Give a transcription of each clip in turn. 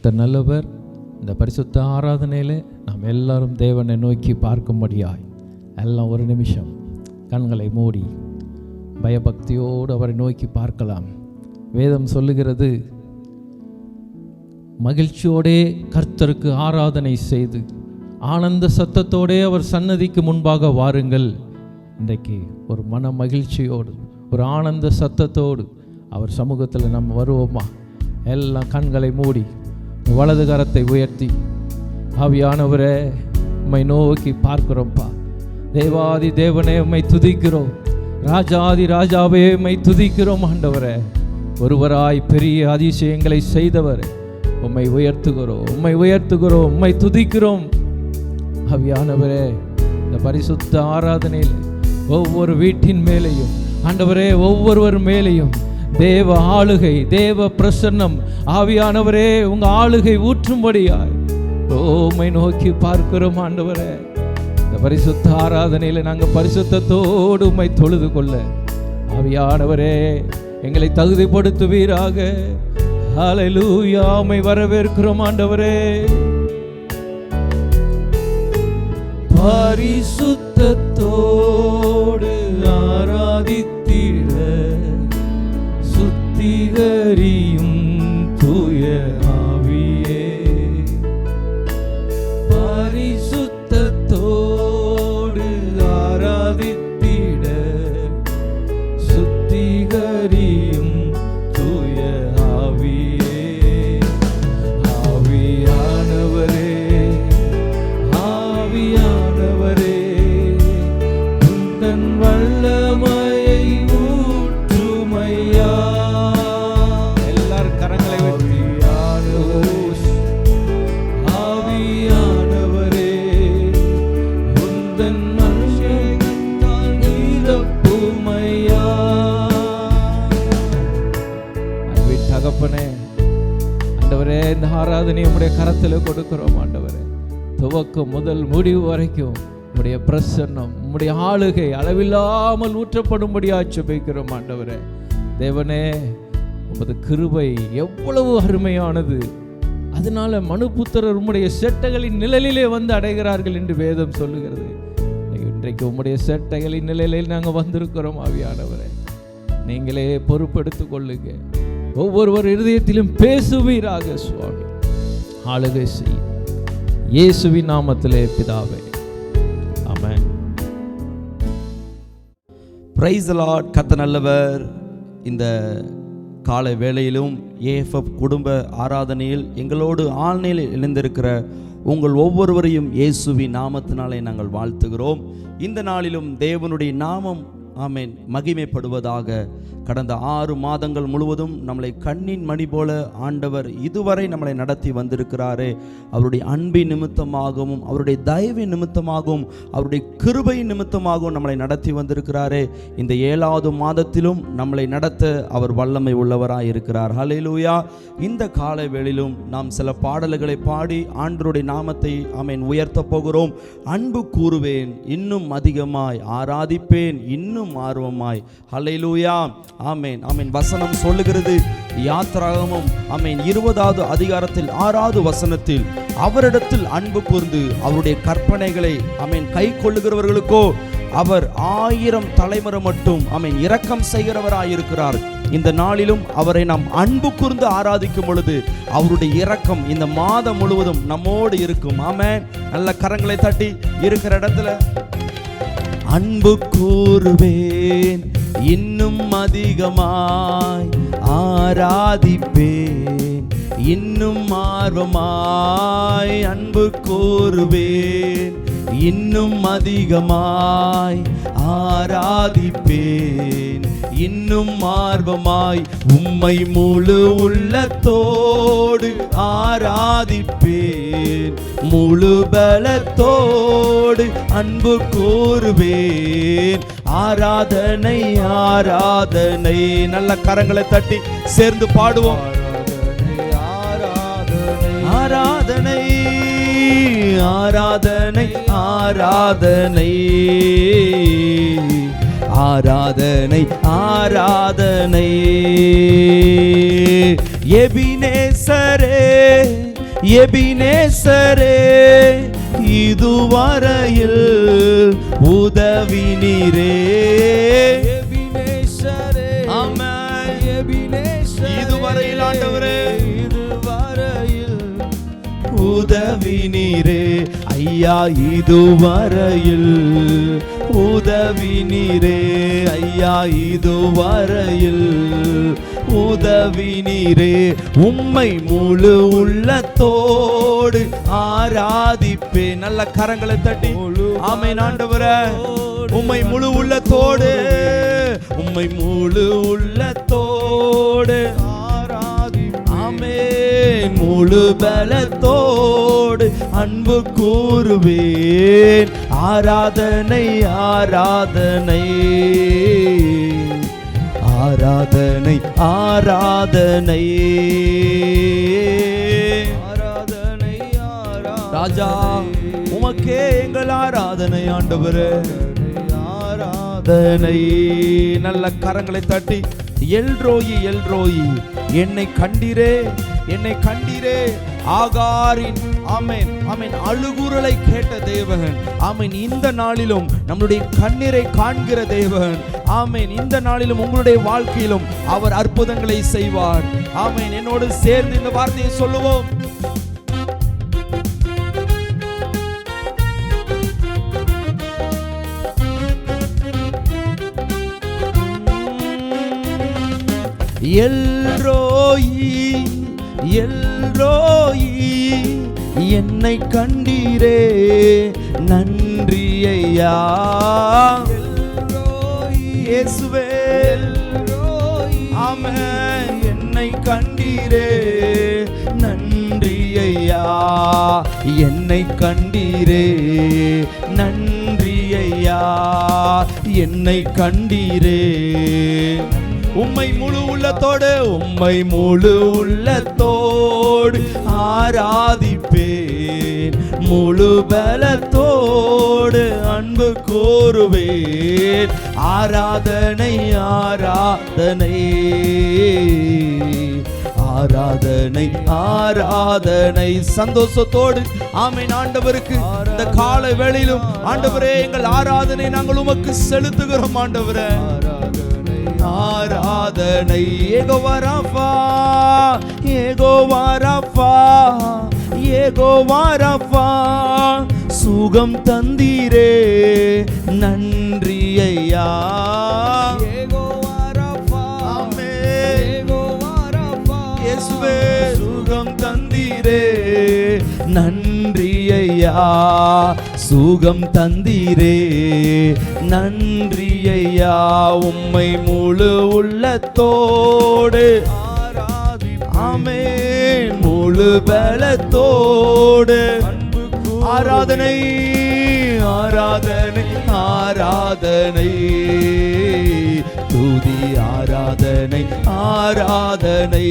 கர்த்தர் நல்லவர். இந்த பரிசுத்த ஆராதனையில் நாம் எல்லாரும் தேவனை நோக்கி பார்க்கும்படியாய் எல்லாம் ஒரு நிமிஷம் கண்களை மூடி பயபக்தியோடு அவரை நோக்கி பார்க்கலாம். வேதம் சொல்லுகிறது, மகிழ்ச்சியோடே கர்த்தருக்கு ஆராதனை செய்து ஆனந்த சத்தத்தோடே அவர் சன்னதிக்கு முன்பாக வாருங்கள். இன்றைக்கு ஒரு மன மகிழ்ச்சியோடு ஒரு ஆனந்த சத்தத்தோடு அவர் சமூகத்தில் நம்ம வருவோமா? எல்லாம் கண்களை மூடி வலது கரத்தை உயர்த்தி, ஆவியானவரே உம்மை நோக்கி பார்க்கிறோம்ப்பா. தேவாதி தேவனே உம்மை துதிக்கிறோம். ராஜாதி ராஜாவே உம்மை துதிக்கிறோம். ஆண்டவரே, ஒருவராய் பெரிய அதிசயங்களை செய்தவர், உம்மை உயர்த்துகிறோம், உம்மை உயர்த்துகிறோம், உம்மை துதிக்கிறோம். ஆவியானவரே, இந்த பரிசுத்த ஆராதனையில் ஒவ்வொரு வீட்டின் மேலேயும் ஆண்டவரே, ஒவ்வொருவர் மேலேயும் தேவ ஆளுகை, தேவ பிரசன்னம், ஆவியானவரே உங்க ஆளுகை ஊற்றும்படியாய் உம்மை நோக்கி பார்க்கிறோம். ஆண்டவரே, இந்த பரிசுத்த ஆராதனையில நாங்கள் பரிசுத்தத்தோடு உம்மை தொழுது கொள்ள ஆவியானவரே எங்களை தகுதிப்படுத்துவீராக. ஹல்லேலூயா, உம்மை வரவேற்கிறோம் ஆண்டவரே. பரிசுத்தத்தோடு ஆராதித்திட சுத்திகரியும் தூய ஆவியே, பரிசுத்தத்தோடு ஆராதித்திட சுத்திகரியும் தூய ஆவியே. ஆவியானவரே, ஆவியானவரே, உந்தன் வல்லமையை ஊற்றுமையா. எல்லாரும் கரங்களை வெற்றி. ஆவியானவரே, உந்தன் அபிஷேகத்தால் நிரப்புமையா. அன்பு தகப்பனே, ஆண்டவரே, இந்த ஆராதனை உம்முடைய கரத்தில் கொடுக்கிறோம். ஆண்டவரே, துவக்கம் முதல் முடிவு வரைக்கும் உம்முடைய பிரசன்னம், உம்முடைய ஆளுகை அளவில்லாமல் ஊற்றப்படும்படியா ஜெபிக்கிறோம். ஆண்டவரே தேவனே, உமது கிருபை எவ்வளவு அருமையானது. அதனால மனுபுத்திரர் உம்முடைய செட்டைகளின் நிழலிலே வந்து அடைகிறார்கள் என்று வேதம் சொல்லுகிறது. இன்றைக்கு உம்முடைய செட்டைகளின் நிழலில் நாங்கள் வந்திருக்கிறோம். ஆவியானவரே, நீங்களே பொறுப்பெடுத்துக் கொள்ளுங்க. ஒவ்வொருவர் இருதயத்திலும் பேசுவீராக சுவாமி. ஆளுகை செய் இயேசுவின் நாமத்திலே பிதாவே, ஆமென். Price the Lord. கர்த்தர் நல்லவர். இந்த காலை வேளையிலும் ஏஎஃப்எஃப் குடும்ப ஆராதனையில் எங்களோடு ஆன்லைனில் இணைந்திருக்கிற உங்கள் ஒவ்வொருவரையும் இயேசுவின் நாமத்தினாலே நாங்கள் வாழ்த்துகிறோம். இந்த நாளிலும் தேவனுடைய நாமம் ஆமென் மகிமைப்படுவதாக. கடந்த 6 மாதங்கள் முழுவதும் நம்மளை கண்ணின் மணி போல ஆண்டவர் இதுவரை நம்மளை நடத்தி வந்திருக்கிறாரே. அவருடைய அன்பின் நிமித்தமாகவும் அவருடைய தயவின் நிமித்தமாகவும் அவருடைய கிருபையின் நிமித்தமாகவும் நம்மளை நடத்தி வந்திருக்கிறாரே. இந்த 7வது மாதத்திலும் நம்மளை நடத்த அவர் வல்லமை உள்ளவராய் இருக்கிறார். ஹல்லேலூயா. இந்த காலை வேளையிலும் நாம் சில பாடல்களை பாடி ஆண்டவருடைய நாமத்தை ஆமென் உயர்த்த போகிறோம். அன்பு கூறுவேன், இன்னும் அதிகமாய் ஆராதிப்பேன், இன்னும் ஆர்வமாய். ஹல்லேலூயா. ஆமென், ஆமென். வசனம் சொல்லுகிறது, யாத்திராகமம் ஆமென் 20வது அதிகாரத்தில் 6வது வசனத்தில், அவரிடத்தில் அன்பு கூர்ந்து அவருடைய கற்பனைகளை ஆமென் கை கொள்ளுகிறவர்களுக்கோ அவர் 1000 தலைமுறை மட்டும் ஆமென் இரக்கம் செய்கிறவராயிருக்கிறார். இந்த நாளிலும் அவரை நாம் அன்பு கூர்ந்து ஆராதிக்கும் பொழுது அவருடைய இரக்கம் இந்த மாதம் முழுவதும் நம்மோடு இருக்கும். ஆமென். நல்ல கரங்களை தட்டி இருக்கிற இடத்துல அன்பு கூறுவேன், இன்னும் அதிகமாய் ஆராதிப்பேன், இன்னும் ஆர்வமாய் அன்பு கூறுவேன், இன்னும் அதிகமாய் ஆராதிப்பேன், இன்னும் ஆர்வமாய் உம்மை முழு உள்ளத்தோடு ஆராதிப்பேன், முழு பலத்தோடு அன்பு கூறுவேன். ஆராதனை ஆராதனை. நல்ல கரங்களை தட்டி சேர்ந்து பாடுவோம். ஆராதனை ஆராதனை ஆராதனை ஆராதனை ஆராதனை. எபினேசரே எபினேசரே இதுவரையில் உதவி நீரே. எபினேசரே ஆமென். எபினேசரே இதுவரையில் ஆண்டவரே இதுவரையில் உதவி நீரே. ஐயா இதுவரையில் உதவி நீரே. ஐயா இதுவரையில் உதவி நீரே. உம்மை முழு உள்ளத்தோடு ஆராதிப்பே. நல்ல கரங்களை தட்டி ஆமென் ஆண்டவரே. உம்மை முழு உள்ளத்தோடு, உம்மை முழு உள்ளத்தோடு ஆமென். முழு பலத்தோடு அன்பு கூறுவேன். ஆராதனை ஆராதனை ஆராதனை ஆராதனை ஆராதனை ராஜா உமக்கே எங்கள் ஆராதனை ஆண்டவரே. ஆராதனை. நல்ல கரங்களை தட்டி எல்ரோயி எல்ரோயி என்னை கண்டீரே, என்னை கண்டீரே. ஆகாரின் ஆமென் ஆமென் அழுகுரலை கேட்ட தேவன். ஆமென். இந்த நாளிலும் நம்முடைய கண்ணீரை காண்கிற தேவன். ஆமென். இந்த நாளிலும் உங்களுடைய வாழ்க்கையிலும் அவர் அற்புதங்களை செய்வார். ஆமென். என்னோடு சேர்ந்து இந்த வார்த்தையை சொல்லுவோம். எல்ரோயி எல்ரோயி என்னை கண்டீரே, நன்றி ஐயா. இயேசுவே ஆமென். என்னை கண்டீரே, நன்றி ஐயா. என்னை கண்டீரே, நன்றி ஐயா. என்னை கண்டீரே. உம்மை முழு உள்ளத்தோடு, உம்மை முழு உள்ளத்தோடு ஆராதிப்பேன். முழு பலத்தோடு அன்பு கூறுவேன். ஆராதனை ஆராதனை ஆராதனை ஆராதனை. சந்தோஷத்தோடு ஆமென் ஆண்டவருக்கு இந்த கால வேளையிலும் ஆண்டவரே எங்கள் ஆராதனை நாங்கள் உமக்கு செலுத்துகிறோம் ஆண்டவரே. ஆராதனை. யெகோவா ராஃபா, யெகோவா ராஃபா, யெகோவா ராஃபா சுகம் தந்தீரே, நன்றி ஐயா. யெகோவா ராஃபா ஆமென். யெகோவா ராஃபா இயேசுவே சுகம் தந்தீரே, நன்றி ஐயா. சுகம் தந்தீரே, நன்றி ஐயா. உம்மை முழு உள்ளத்தோடு ஆமென். முழு பலத்தோடு ஆராதனை ஆராதனை ஆராதனை துதி ஆராதனை ஆராதனை.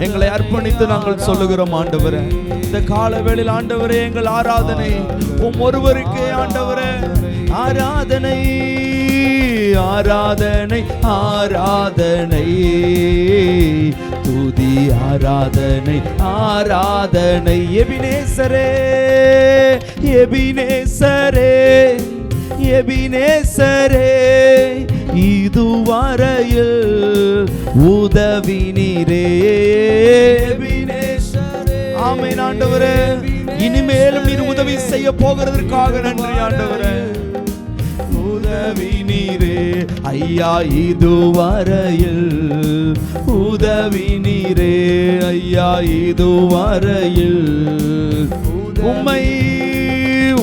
எங்களை அர்ப்பணித்து நாங்கள் சொல்லுகிறோம் ஆண்டவரே. இந்த கால வேளையில் ஆண்டவரே எங்கள் ஆராதனை ஒருவருக்கே ஆண்டவரே. ஆராதனை ஆராதனை ஆராதனை துதி ஆராதனை ஆராதனை. எபினேசரே எபினேசரே எபினேசரே இதுவரையில் உதவி நீரே. ஆமென் ஆண்டவரே. இனிமேலும் நீர் உதவி செய்ய போகிறதற்காக நன்றி ஆண்டவரே. உதவி நீரே ஐயா இதுவரையில் உதவி நீரே ஐயா இதுவரையில். உம்மை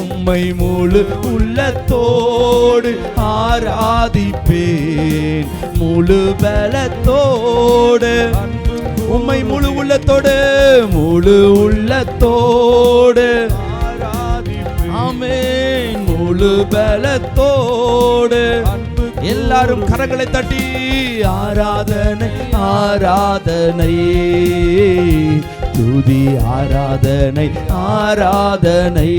உம்மை முழு உள்ளத்தோடு ஆராதிப்பேன். முழு பலத்தோடு உம்மை முழு உள்ளத்தோடு முழு உள்ளத்தோடு ஆமென். முழு பலத்தோடு எல்லாரும் கரங்களை தட்டி ஆராதனை ஆராதனை துதி ஆராதனை ஆராதனை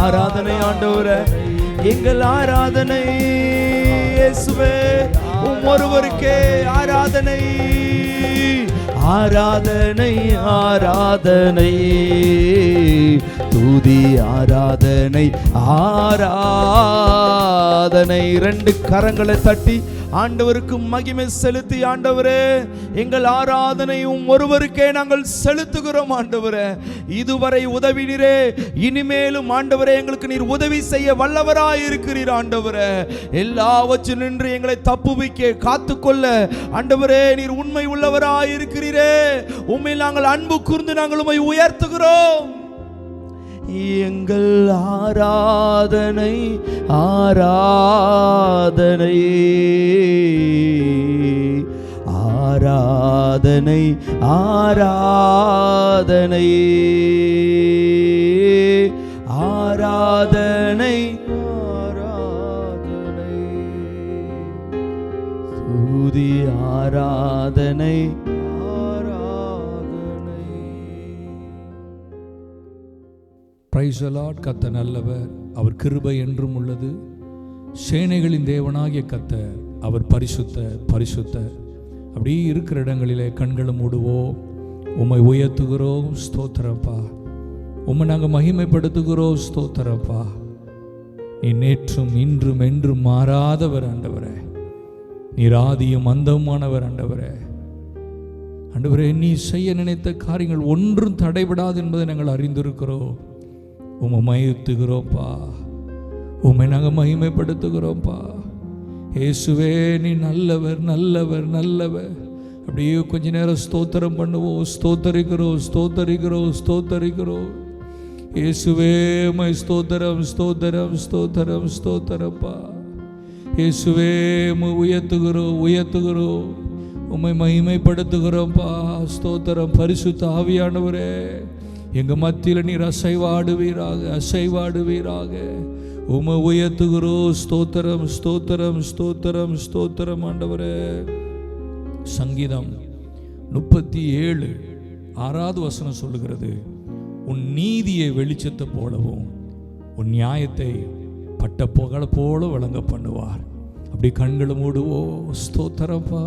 ஆராதனை ஆண்டவரே எங்கள் ஆராதனை இயேசுவே ஒருவருக்கே ஆராதனை, ஆராதனை, ஆராதனை, துதி ஆராதனை, ஆராதனை. 2 கரங்களை தட்டி ஆண்டவருக்கு மகிமை செலுத்தி, ஆண்டவரே எங்கள் ஆராதனையும் ஒருவருக்கே நாங்கள் செலுத்துகிறோம். ஆண்டவரே இதுவரை உதவினீரே, இனிமேலும் ஆண்டவரே எங்களுக்கு நீர் உதவி செய்ய வல்லவராய் இருக்கிறீர். ஆண்டவரே எல்லாவற்றிலும் நின்று எங்களை தப்புவிக்க காத்துக்கொள்ள ஆண்டவரே நீர் உண்மை உள்ளவராய் இருக்கிறீரே. உம்மை நாங்கள் அன்பு கூர்ந்து நாங்கள் உம்மை உயர்த்துகிறோம். எங்கள் ஆராதனை, ஆராதனை, ஆராதனை, ஆராதனை, ஆராதனை, ஆராதனை, துதி ஆராதனை, பிரைஸ் தி லார்ட். கர்த்தர் நல்லவர், அவர் கிருபை என்றும் உள்ளது. சேனைகளின் தேவனாகிய கர்த்தர் அவர் பரிசுத்தர், பரிசுத்தர். அப்படியே இருக்கிற இடங்களிலே கண்களை மூடுவோம். உம்மை உயர்த்துகிறோம், ஸ்தோத்திரப்பா. உம்மை நாங்கள் மகிமைப்படுத்துகிறோம், ஸ்தோத்திரப்பா. நீ நேற்றும் இன்றும் என்றும் மாறாதவர் ஆண்டவரே. நீர் ஆதியும் அந்தமானவர் ஆண்டவரே. ஆண்டவரே நீ செய்ய நினைத்த காரியங்கள் ஒன்றும் தடைபடாது என்பதை நாங்கள் அறிந்திருக்கிறோம். உம்மை மகிழ்த்துகிறோம்ப்பா, உம்மை நாங்கள் மகிமைப்படுத்துகிறோம்ப்பா. இயேசுவே நீ நல்லவர், நல்லவர், நல்லவர். அப்படியே கொஞ்ச நேரம் ஸ்தோத்திரம் பண்ணுவோம். ஸ்தோத்தரிக்கிறோம், ஸ்தோத்தரிக்கிறோம், ஸ்தோத்தரிக்கிறோம். இயேசுவே உம்மை ஸ்தோத்திரம், ஸ்தோத்திரம், ஸ்தோத்திரம், ஸ்தோத்திரப்பா. இயேசுவே உம்மை உயர்த்துகிறோம், உயர்த்துகிறோம், உம்மை மகிமைப்படுத்துகிறோம்ப்பா. ஸ்தோத்திரம். பரிசுத்த ஆவியானவரே எங்க மத்தியில் நீர் அசைவாடுவீராக, அசைவாடுவீராக. உம்மை உயர்த்துகிறோம். ஸ்தோத்திரம், ஸ்தோத்திரம், ஸ்தோத்திரம், ஸ்தோத்திரம் ஆண்டவரே. சங்கீதம் 37:6 சொல்லுகிறது, உன் நீதியை வெளிச்சத்தை போலவும் உன் நியாயத்தை பட்ட புகழ போல விளங்க பண்ணுவார். அப்படி கண்களை மூடுவோம். ஸ்தோத்திரப்பா.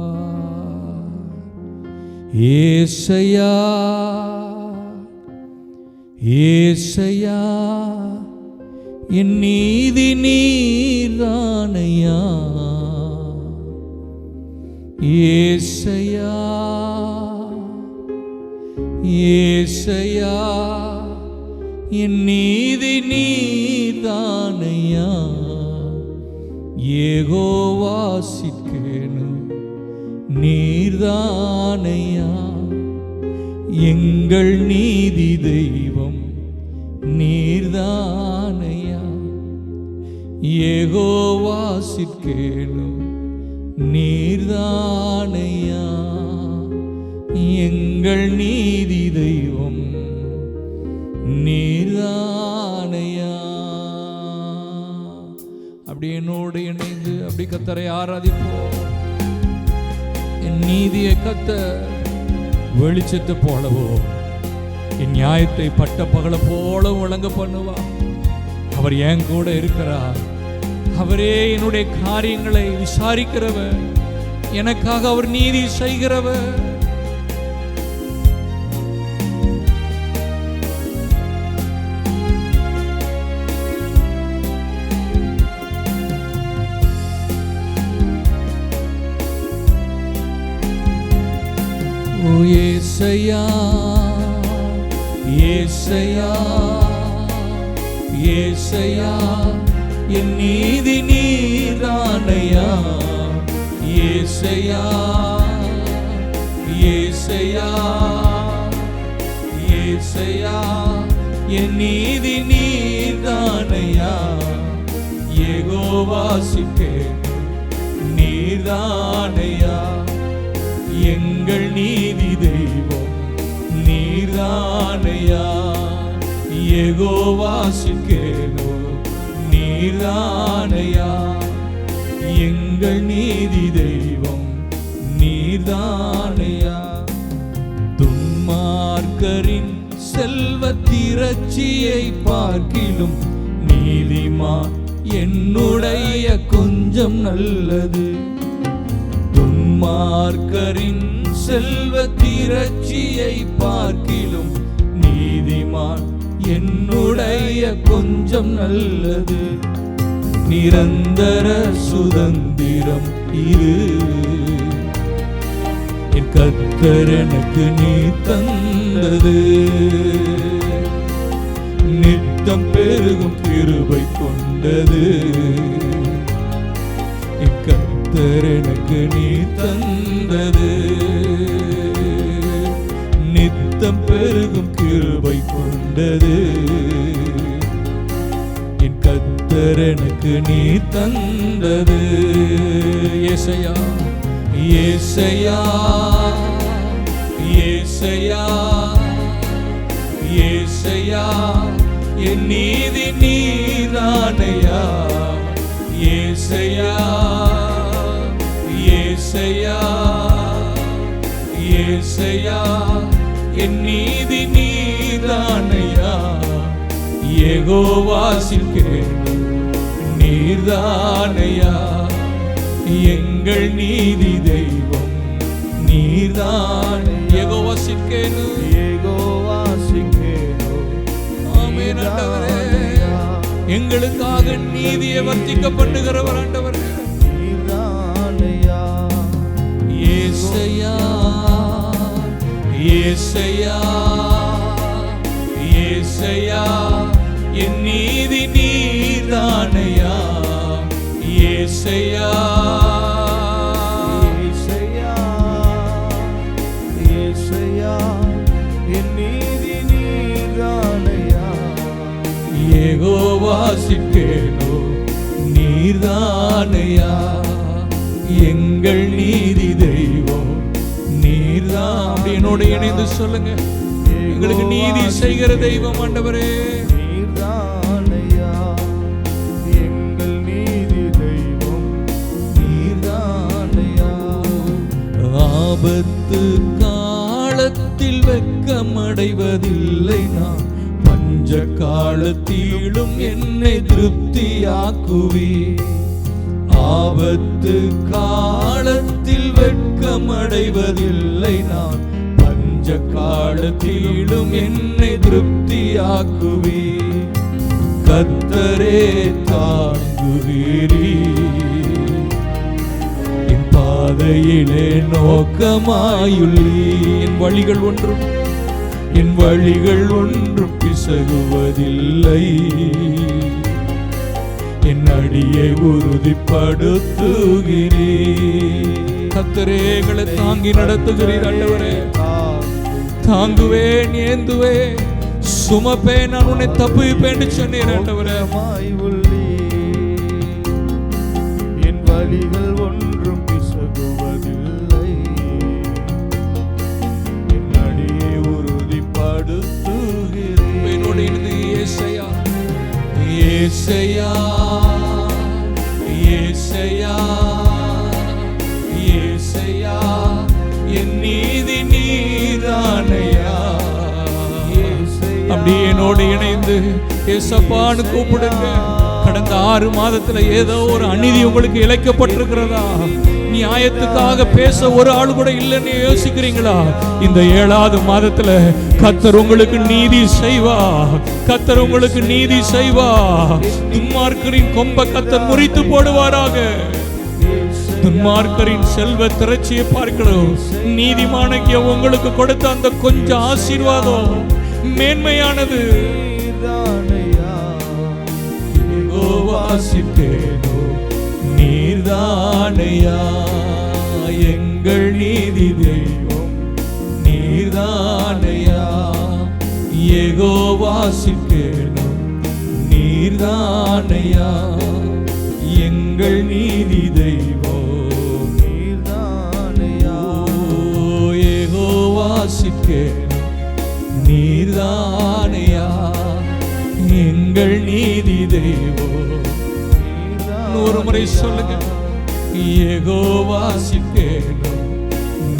ஏசையா, ஏசையா என் நீதி நீரானையா. ஏசையா, ஏசையா என் நீதி நீதானையா. யெகோவா சிக்கேனு நீர்தானையா. எங்கள் நீதி தெய்வம் நீர்தானையா. யெகோவா சிக்கேனு நீர்தானையா. எங்கள் நீதி தெய்வம் நீர்தானையா. அப்படி என்னோடு இணைந்து அப்படி கர்த்தரை ஆராதிப்போம். என் நீதியை கர்த்தர் வெளிச்சத்தை போலவோ என் நியாயத்தை பட்ட பகல போல விளங்க பண்ணுவா. அவர் என் கூட இருக்கிறார். அவரே என்னுடைய காரியங்களை விசாரிக்கிறவர். எனக்காக அவர் நீதி செய்கிறவர். ஓ ஏசையா, ஏசையா, ஏசையா என் நீதி நீரானையா. ஏசையா, ஏசையா, ஏசையா என் நீதி நீர்தானையா. யெகோவா சிக்கேனு நீர்தானையா. எங்கள் நீதி தெய்வம் நீர்தானையா. யெகோவா சிக்கேனு நீர்தானையா. எங்கள் நீதி தெய்வம் நீர்தானையா. துன்மார்க்கரின் செல்வத்திரட்சியை பார்க்கிலும் நீதிமான் என்னுடைய கொஞ்சம் நல்லது. துன்மார்க்கரின் செல்வ திரட்சியை பார்க்கிலும் நீதிமான் என்னுடைய கொஞ்சம் நல்லது. நிரந்தர சுதந்திரம் இது என் கர்த்தர் எனக்கு நீ தந்தது. நித்தம் பெருகும் கிருபை கொண்டது என் கர்த்தர் எனக்கு நீ தந்தது. நித்தம் பெருகும் கிருபை கொண்டது என் கர்த்தர் எனக்கு நீ தந்தது. ஏசையா ஏசையா ஏசையா ஏசையா என் நீதி நீதானையா. ஏசையா ஏசையா ஏசையா என் நீதி நீதானையா. யெகோவா சிக்கேனு நீர்தானையா. எங்கள் நீதி தெய்வம் நீர்தான். யெகோவா சிக்கேனு யெகோவா சிக்கேனு ஆமென் ஆண்டவரே. எங்களுக்காக நீதியை வர்த்திக்க பண்ணுகிறவர் ஆண்டவரே. நீர்தானையா. ஏசையா ஏசையா ஏசையா என் நீதி நீர்தானையா. ஏசையா ஏசையா ஏசையா என் நீதி நீர்தானையா. யெகோவா சிக்கேனு நீர்தானையா. எங்கள் நீதி தெய்வம் நீர்தான். என்னோட இணைந்து சொல்லுங்க, எங்களுக்கு நீதி செய்கிற தெய்வம் ஆண்டவரே நீர்தானையா. எங்கள் நீதி தெய்வம் நீர்தானையா. ஆபத்து காலத்தில் வெட்கமடைவதில்லை நான். பஞ்ச காலத்திலும் என்னை திருப்தியாக்குவி. ஆபத்து காலத்தில் வெட்கமடைவதில்லை நான். பஞ்ச காலத்திலும் என்னை திருப்தியாக்குவி. கர்த்தரே தாங்குவீரீ. என் பாதையிலே நோக்கமாயுள்ளீ. என் வழிகள் ஒன்றும் பிசகுவதில்லை. என் அடியை உறுதிப்படுத்துகிறீ. கர்த்தரே எங்களை தாங்கி நடத்துகிறீர் ஆண்டவரே. தாங்குவேன் ஏந்துவேன் சுமப்பேன் நான் உன்னை தப்புவிப்பேன் சொன்னீர் ஆண்டவரே. என் வழிகள் ஒன்றும் பிசகுவதில்லை. என் அடியை உறுதிப்படுத்துகிறேன். என்னோடு இருந்து ஏசையா ஏசையா ஏசையா ஏசையா என் நீதி நீதானையா. அப்படி என்னோடு இணைந்து ஏசப்பான்னு கூப்பிடுங்க. கடந்த 6 மாதத்துல ஏதோ ஒரு அநீதி உங்களுக்கு இழைக்கப்பட்டிருக்கிறதா? நியாயத்துக்காக பேச ஒரு ஆள் கூட இல்லைன்னு யோசிக்கிறீங்களா? இந்த 7வது மாதத்துல கர்த்தர் உங்களுக்கு நீதி செய்வா. கர்த்தர் உங்களுக்கு நீதி செய்வா. துன்மார்க்கரின் கொம்ப கர்த்தர் முறித்து போடுவாராக. துன்மார்க்கரின் செல்வ திரட்சியை பார்க்கணும். நீதிமானுக்கு உங்களுக்கு கொடுத்த அந்த கொஞ்சம் ஆசீர்வாதம் மேன்மையானது. யெகோவா சிக்கேனு நீர்தானையா. எங்கள் நீதி தெய்வம் நீர்தானையா. யெகோவா சிக்கேனு நீர்தானையா. எங்கள் நீதி தெய்வம் நீர்தானையா. யெகோவா சிக்கேனு நீர்தானையா. எங்கள் நீதி தெய்வம். ஒரு முறை சொல்லுங்க, யெகோவா சிக்கேனு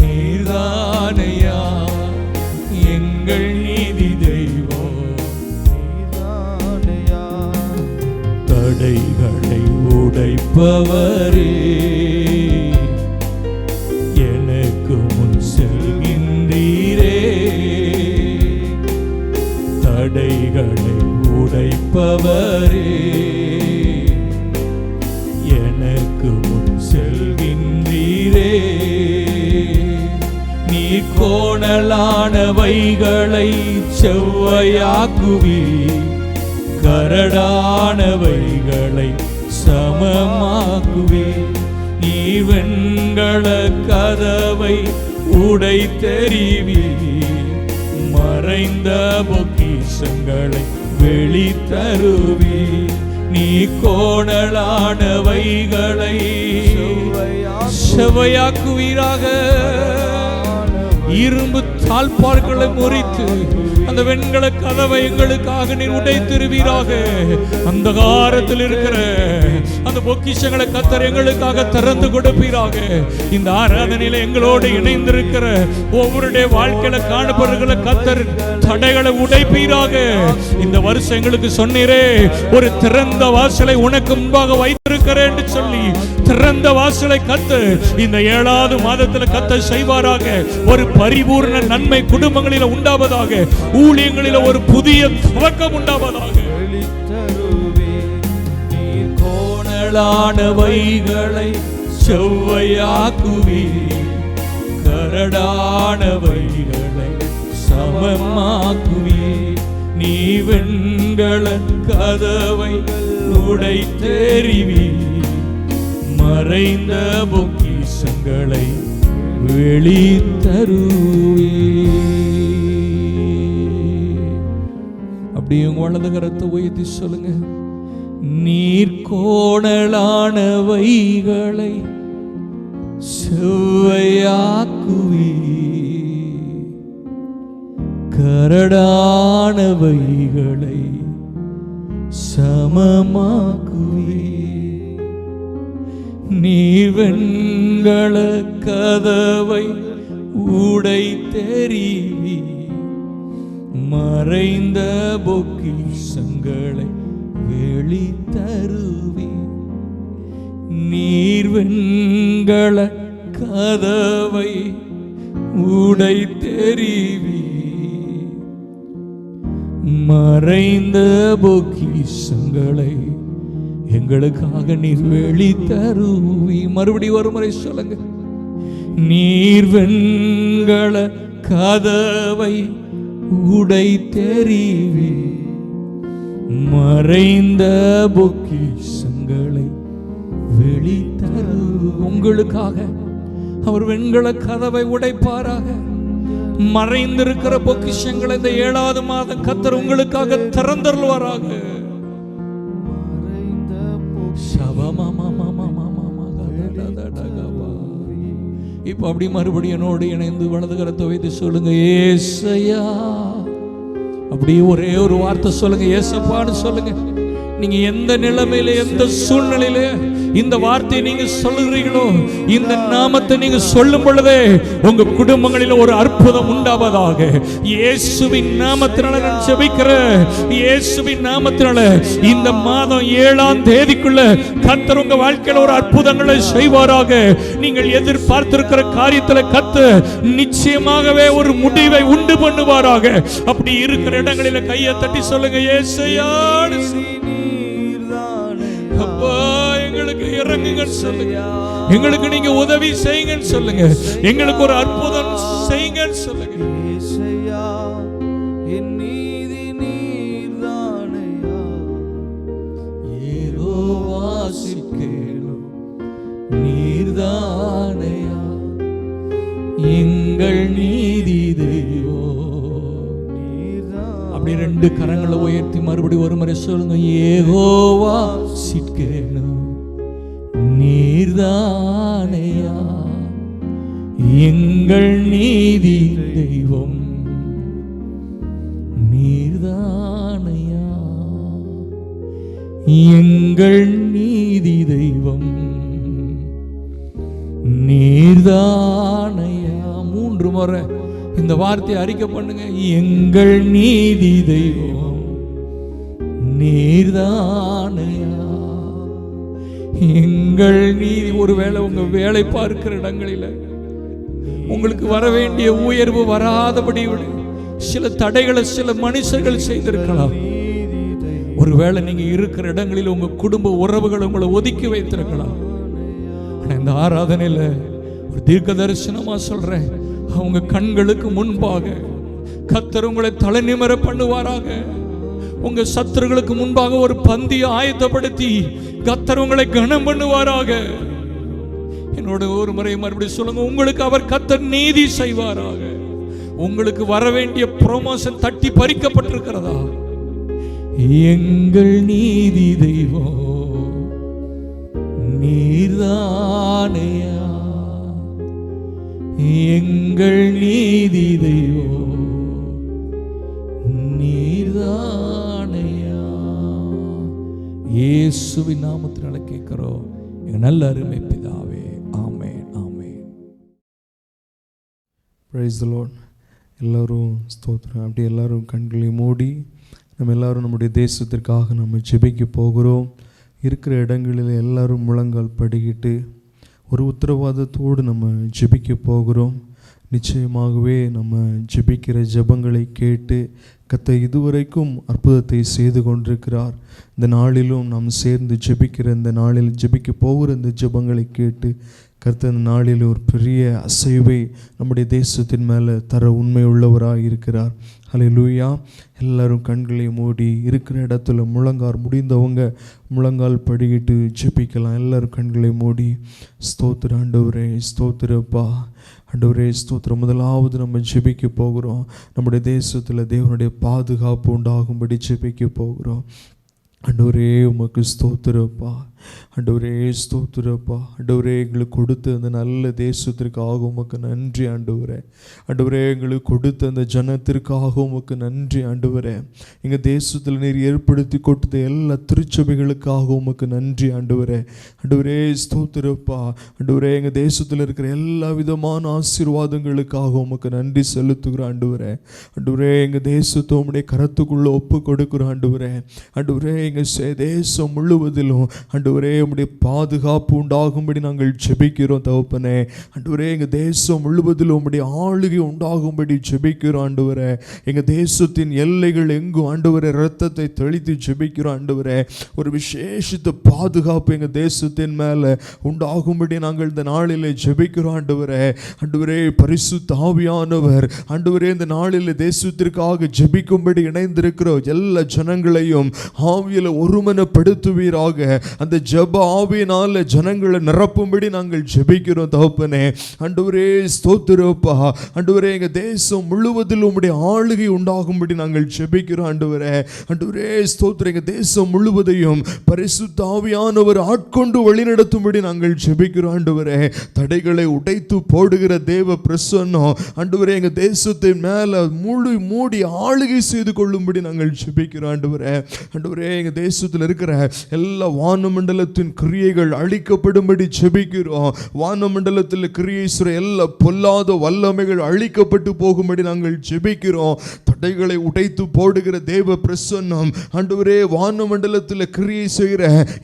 நீர்தானையா. எங்கள் நீதி தெய்வம் நீர்தானையா. தடைகளை உடைப்பவரே நடத்துபவரே, எனக்கு முன் செல்கின்றீரே. நீ கோணலானவைகளை செவ்வையாக்குவி, கரடானவைகளை சமமாக்குவி. நீ வெண்கல கதவை உடைத்தெறிவி, மறைந்த பொக்கிஷங்களை வெளித்தருவி. நீ கோணலானவைகளை செவ்வையாக்குவீராக. இரும்பு தாழ்பார்களை முறித்து அந்த வெண்கல கதவை எங்களுக்காக நீர் உடைத்திருவீராக. அந்த காரத்தில் இருக்கிற அந்த பொக்கிஷங்களை கர்த்தர் எங்களுக்காக திறந்து கொடுப்பீராக. இந்த ஆராதனையில எங்களோடு இணைந்திருக்கிற ஒவ்வொருடைய வாழ்க்கையில காணப்படுகிற கர்த்தர் தடைகளை உடைப்பீராக. இந்த வருஷம் எங்களுக்கு சொன்னீரே, ஒரு திறந்த வாசலை உனக்கு முன்பாக வைத்திருக்கிறேன் என்று சொல்லி திறந்த வாசலை கர்த்தர் இந்த 7வது மாதத்தில் கர்த்தர் செய்வாராக. ஒரு பரிபூர்ண நன்மை குடும்பங்களில் உண்டாவதாக, ஊழியங்களில் ஒரு புதிய துவக்கம் உண்டாவதாக. கோணலானவைகளை செவ்வையாக்குவி, கரடானவைகளை சமமாக்குவி. நீ வெண்கல கதவை உடைத்தெறிவி, மறைந்த பொக்கிஷங்களை வெளித்தருவே. அப்படியே வலது கரத்தை உயர்த்தி சொல்லுங்க. நீர் கோணலானவைகளை செவ்வையாக்குவி, கரடானவைகளை சமமாக்குவி. நீ வெண்கல கதவை உடைத்தெறிவி, மறைந்த பொக்கிஷங்களை வெளித்தருவி. நீர் வெண்கல கதவை உடைத்தெறிவி, மறைந்த பொக்கிஷங்களை எங்களுக்காக நீர் வெளித்தருவி. மறுபடி ஒரு முறை சொல்லுங்க. நீர் வெண்கல கதவை உடைத்தெறிவி, மறைந்த பொக்கிஷங்களை வெளித்தரு. உங்களுக்காக அவர் வெண்கல கதவை உடைப்பாராக. மறைந்திருக்கிற பொக்கிஷங்களை இந்த 7வது மாதம் கர்த்தர் உங்களுக்காக திறந்தருள்வாராக. இப்ப அப்படி மறுபடியும் என்னோடு இணைந்து வலது கரத்தை வைத்து சொல்லுங்க, ஏசையா. அப்படியே ஒரே ஒரு வார்த்தை சொல்லுங்க, ஏசப்பான்னு சொல்லுங்க. நீங்க எந்த நிலைமையில, எந்த சூழ்நிலையில இந்த வார்த்தையை நீங்க சொல்லுகிறீங்களோ, இந்த நாமத்தை நீங்க சொல்லும் பொழுதே உங்க குடும்பங்களில் ஒரு அற்புதம் உண்டாவதாக. இயேசுவின் நாமத்தினால நான் ஜெபிக்கிறேன். இயேசுவின் நாமத்தினால இந்த மாதம் 7ஆம் தேதிக்குள்ள கர்த்தர் உங்க வாழ்க்கையில ஒரு அற்புதங்களை செய்வாராக. நீங்கள் எதிர்பார்த்திருக்கிற காரியத்துல கர்த்தர் நிச்சயமாகவே ஒரு முடிவை உண்டு பண்ணுவாராக. அப்படி இருக்கிற இடங்களில கையை தட்டி சொல்லுங்க, ஏசையா. அப்பா, எங்களுக்கு இறங்குங்க சொல்லுங்க. எங்களுக்கு நீங்க உதவி செய்யுங்க சொல்லுங்க. எங்களுக்கு ஒரு அற்புதம் செய்யுங்க சொல்லுங்க. ஏசையா, என் நீதி நீர்தானையா. யெகோவா சிக்கேலு நீர்தானையா, எங்கள் நீதி தெய்வம் நீர்தான். அப்படி 2 கரங்களை உயர்த்தி மறுபடி ஒரு முறை சொல்லுங்க, யெகோவா சிக்கேலு நீர்தானையா, எங்கள் நீதி தெய்வம் நீர்தானையா, எங்கள் நீதி தெய்வம் நீர்தானையா. 3 முறை இந்த வார்த்தையை அறிக்கை பண்ணுங்க. எங்கள் நீதி தெய்வம் நீர்தானையா, எங்கள் நீதி. ஒருவேளை உங்க வேலை பார்க்கிற இடங்களில உங்களுக்கு வர வேண்டிய உயர்வு வராதபடி சில தடைகளை சில மனுஷர்கள் செய்திருக்கலாம். ஒருவேளை நீங்க இருக்கிற இடங்களில் உங்க குடும்ப உறவுகள் உங்களை ஒதுக்கி வைத்திருக்கலாம். ஆனா இந்த ஆராதனையில ஒரு தீர்க்க தரிசனமா சொல்றேன், அவங்க கண்களுக்கு முன்பாக கர்த்தர் உங்களை தலை நிமிர பண்ணுவாராக. உங்க சத்துருகளுக்கு முன்பாக ஒரு பந்தியை ஆயத்தப்படுத்தி கர்த்தர் உங்களை கனம் பண்ணுவாராக. என்னோட ஒரு முறை மறுபடியும் சொல்லுங்க, உங்களுக்கு அவர் கர்த்தர் நீதி செய்வாராக. உங்களுக்கு வர வேண்டிய ப்ரமோஷன் தட்டி பறிக்கப்பட்டிருக்கிறதா? எங்கள் நீதி தெய்வம் நீர்தானையா, எங்கள் நீதி தெய்வம் நீர்தானையா. இயேசுவின் நாமத்தினால கேட்கிறோம் எங்க நல்ல அருமை பிதாவே, ஆமென் ஆமென். Price the Lord. எல்லோரும் ஸ்தோத்திரம். அப்படி எல்லாரும் கண்களை மூடி நம்ம எல்லாரும் நம்முடைய தேசத்திற்காக நம்ம ஜெபிக்க போகிறோம். இருக்கிற இடங்களில் எல்லாரும் முழங்கால் படிக்கிட்டு ஒரு உத்தரவாதத்தோடு நம்ம ஜெபிக்க போகிறோம். நிச்சயமாகவே நம்ம ஜெபிக்கிற ஜெபங்களை கேட்டு கர்த்தர் இதுவரைக்கும் அற்புதத்தை செய்து கொண்டிருக்கிறார். இந்த நாளிலும் நாம் சேர்ந்து ஜெபிக்கிற இந்த நாளில் ஜெபிக்க போகிற இந்த ஜெபங்களை கேட்டு கர்த்தர் இந்த நாளில் ஒரு பெரிய அசைவை நம்முடைய தேசத்தின் மேலே தர உண்மை உள்ளவராக இருக்கிறார். ஹல்லேலூயா. எல்லாரும் கண்களை மூடி இருக்கிற இடத்துல முழங்கால் முடிந்தவங்க முழங்கால் படிக்கிட்டு ஜெபிக்கலாம். எல்லாரும் கண்களை மூடி ஸ்தோத்திர ஆண்டவரே, ஸ்தோத்திரப்பா ஆண்டவரே, ஸ்தோத்திரம். முதலாவது நம்ம ஜெபிக்க போகிறோம். நம்முடைய தேசத்தில் தேவனுடைய பாதுகாப்பு உண்டாகும்படி ஜெபிக்க போகிறோம். ஆண்டவரே உமக்கு ஸ்தோத்திரப்பா, ஆண்டவரே ஸ்தோத்திரப்பா. ஆண்டவரே எங்களுக்கு கொடுத்த அந்த நல்ல தேசத்திற்காக உமக்கு நன்றி ஆண்டவரே. ஆண்டவரே எங்களுக்கு கொடுத்த அந்த ஜனத்திற்காக உமக்கு நன்றி ஆண்டவரே. எங்கள் தேசத்தில் நீர் ஏற்படுத்தி கொடுத்த எல்லா திருச்சபைகளுக்காக உமக்கு நன்றி ஆண்டவரே. ஆண்டவரே ஸ்தோத்திரப்பா. ஆண்டவரே எங்கள் தேசத்தில் இருக்கிற எல்லா விதமான ஆசீர்வாதங்களுக்காக உமக்கு நன்றி செலுத்துகிறோம் ஆண்டவரே. ஆண்டவரே எங்கள் தேசத்தை உம்முடைய கரத்துக்குள்ளே ஒப்பு கொடுக்குறோம் ஆண்டவரே. ஆண்டவரே எங்கள் தேசம் முழுவதிலும் ஆண்டவரே உம்முடைய பாதுகாப்பு உண்டாகும்படி நாங்கள் ஜெபிக்கிறோம் தகப்பனே. ஆண்டவரே எங்கள் தேசம் முழுவதிலும் உம்முடைய ஆளுகை உண்டாகும்படி ஜெபிக்கிறோம் ஆண்டவரே. எங்கள் தேசத்தின் எல்லைகள் எங்கும் ஆண்டவரே இரத்தத்தை தெளித்து ஜெபிக்கிறோம் ஆண்டவரே. ஒரு விசேஷித்த பாதுகாப்பு எங்கள் தேசத்தின் மேலே உண்டாகும்படி நாங்கள் இந்த நாளில் ஜெபிக்கிறோம் ஆண்டவரே. ஆண்டவரே பரிசுத்த ஆவியானவர் ஆண்டவரே இந்த நாளில் தேசத்திற்காக ஜெபிக்கும்படி இணைந்திருக்கிற எல்லா ஜனங்களையும் ஆவியில் ஒருமனப்படுத்துவீராக. அந்த ஜெப ஆவியினால ஜனங்களை நிரப்பும்படி நாங்கள் ஜெபிக்கிறோம் தகப்பனே. ஆண்டவரே ஸ்தோத்திரப்பா. ஆண்டவரே எங்கள் தேசம் முழுவதிலும் உம்முடைய ஆளுகை உண்டாகும்படி நாங்கள் ஜெபிக்கிறோம் ஆண்டவரே. ஆண்டவரே ஸ்தோத்திரம். எங்கள் தேசம் முழுவதையும் பரிசுத்த ஆவியானவர் ஆட்கொண்டு வழிநடத்தும்படி நாங்கள் ஜெபிக்கிறோம் ஆண்டவரே. தடைகளை உடைத்து போடுகிற தேவ பிரசன்னம் ஆண்டவரே எங்கள் தேசத்தின் மேலே மூடி ஆளுகை செய்து கொள்ளும்படி நாங்கள் ஜெபிக்கிறோம் ஆண்டவரே. ஆண்டவரே எங்கள் தேசத்தில் இருக்கிற எல்லா வானமண்டலத்தின் கிரியைகள் அழிக்கப்படும்படி ஜெபிக்கிறோம். வானமண்டலத்தில் கிரியை செய்கிற எல்லா பொல்லாத வல்லமைகள் அழிக்கப்பட்டு போகும்படி நாங்கள் ஜெபிக்கிறோம். தடைகளை உடைத்து போடுகிற தேவ பிரசன்னம் ஆண்டவரே வானமண்டலத்தில் கிரியை செய்கிற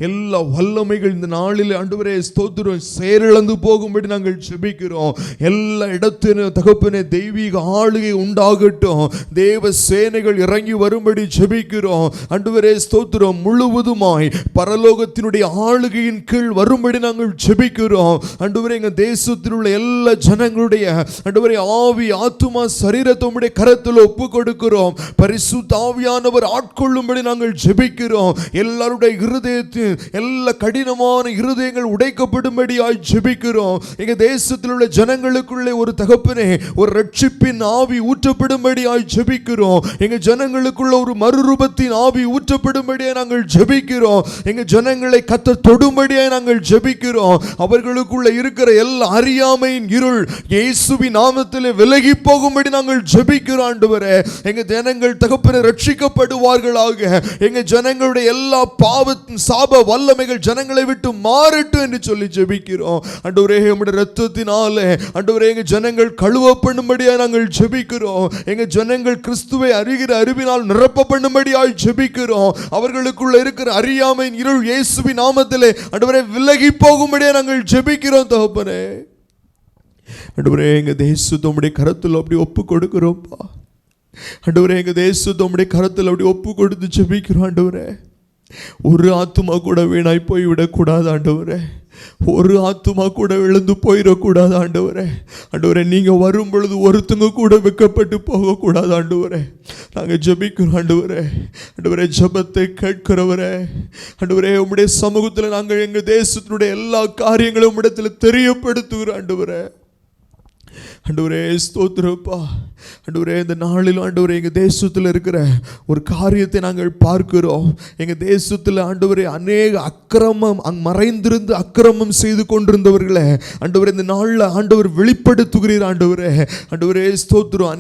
எல்லா வல்லமைகள் இந்த நாளில் ஆண்டவரே ஸ்தோத்திரம் செயலிழந்து போகும்படி நாங்கள் ஜெபிக்கிறோம். எல்லா இடத்திலும் தகப்பனே தெய்வீக ஆளுகை உண்டாகட்டும். தேவ சேனைகள் இறங்கி வரும்படி ஜெபிக்கிறோம் ஆண்டவரே ஸ்தோத்திரம். முழுவதுமாய் பரலோகத்தினுடைய ஆளுகையின் கீழ் வரும்படி நாங்கள் ஜெபிக்கிறோம் ஆண்டவரே. எங்கள் தேசத்தில் உள்ள எல்லா ஜனங்களுடைய ஆண்டவரே ஆவி ஆத்துமா சரீரத்தை உம்முடைய கரத்தில் ஒப்பு கொடுக்கிறோம். பரிசுத்த ஆவியானவர் ஆட்கொள்ளும்படி நாங்கள் ஜெபிக்கிறோம். எல்லாருடைய இருதயத்தில் எல்லா கடினமான இருதயங்கள் உடைக்கப்படும்படியாய் ஜெபிக்கிறோம். எங்கள் தேசத்தில் உள்ள ஜனங்களுக்குள்ளே ஒரு தகப்பனே ஒரு ரட்சிப்பின் ஆவி ஊற்றப்படும்படியாய் ஜெபிக்கிறோம். எங்கள் ஜனங்களுக்குள்ள ஒரு மறுரூபத்தின் ஆவி ஊற்றப்படும்படியாய் நாங்கள் ஜெபிக்கிறோம். எங்கள் ஜனங்களை கர்த்தர் தொடும்படியாய் நாங்கள் ஜெபிக்கிறோம். அவர்களுக்குள்ள இருக்கிற எல்லா அறியாமையின் இருள் இயேசுவின் நாமத்திலே விலகி போகும்படி நாங்கள் ஜெபிக்கிறோம் ஆண்டவரே. எங்கள் ஜனங்கள் தகப்பனே ரட்சிக்கப்படுவார்களாக. எங்கள் ஜனங்களுடைய எல்லா பாவத்தின் சாப வல்லமைகள் ஜனங்களை விட்டு மாறட்டும் என்று சொல்லி ஜெபிக்கிறோம் ஆண்டவரே. உம்முடைய இரத்தத்தினாலே ஆண்டவரே எங்கள் ஜனங்கள் கழுவப்படும்படியாய் நாங்கள் ஜெபிக்கிறோம். எங்கள் ஜனங்கள் கிறிஸ்துவை அறிகிற அறிவினால் நிரப்பப்படும்படியாய் ஜெபிக்கிறோம். அவர்களுக்குள்ள இருக்கிற அறியாமையின் இருள் இயேசுவின் நாமத்திலே ஆண்டவரே விலகி போகும்படியாய் நாங்கள் ஜெபிக்கிறோம் தகப்பனே. ஆண்டவரே எங்கள் தேசத்தை உம்முடைய கரத்தில் அப்படி ஒப்பு கொடுக்கிறோம்ப்பா. ஆண்டவரே எங்கள் தேசத்தை உம்முடைய கரத்தில் அப்படி ஒப்பு கொடுத்து ஜெபிக்கிறோம் ஆண்டவரே. ஒரு ஆத்துமா கூட வீணாய் போய்விடக்கூடாது ஆண்டவரே. ஒரு ஆத்துமா கூட விழுந்து போயிடக்கூடாது ஆண்டவரே. ஆண்டவரே நீங்கள் வரும் பொழுது ஒருத்தங்க கூட வெக்கப்பட்டு போகக்கூடாது ஆண்டவரே. நாங்கள் ஜெபிக்கிறோம் ஆண்டவரே. ஆண்டவரே ஜெபத்தை கேட்கிறவரே, ஆண்டவரே உம்முடைய சமூகத்தில் நாங்கள் எங்கள் தேசத்தினுடைய எல்லா காரியங்களும் உம்மிடத்தில் தெரியப்படுத்துகிறோம் ஆண்டவரே. ஆண்டவரே ஸ்தோத்திரப்பா. ஆண்டவரே இந்த நாளில் ஆண்டவரே எங்கள் தேசத்தில் இருக்கிற ஒரு காரியத்தை நாங்கள் பார்க்கிறோம். எங்கள் தேசத்தில் ஆண்டவரே அநேக அக்கிரமம் மறைந்திருந்து அக்கிரமம் செய்து கொண்டிருந்தவர்களே ஆண்டவரே இந்த நாளில் ஆண்டவர் வெளிப்படுத்துகிறீர் ஆண்டவரே. ஆண்டவரே ஸ்தோத்திரம்.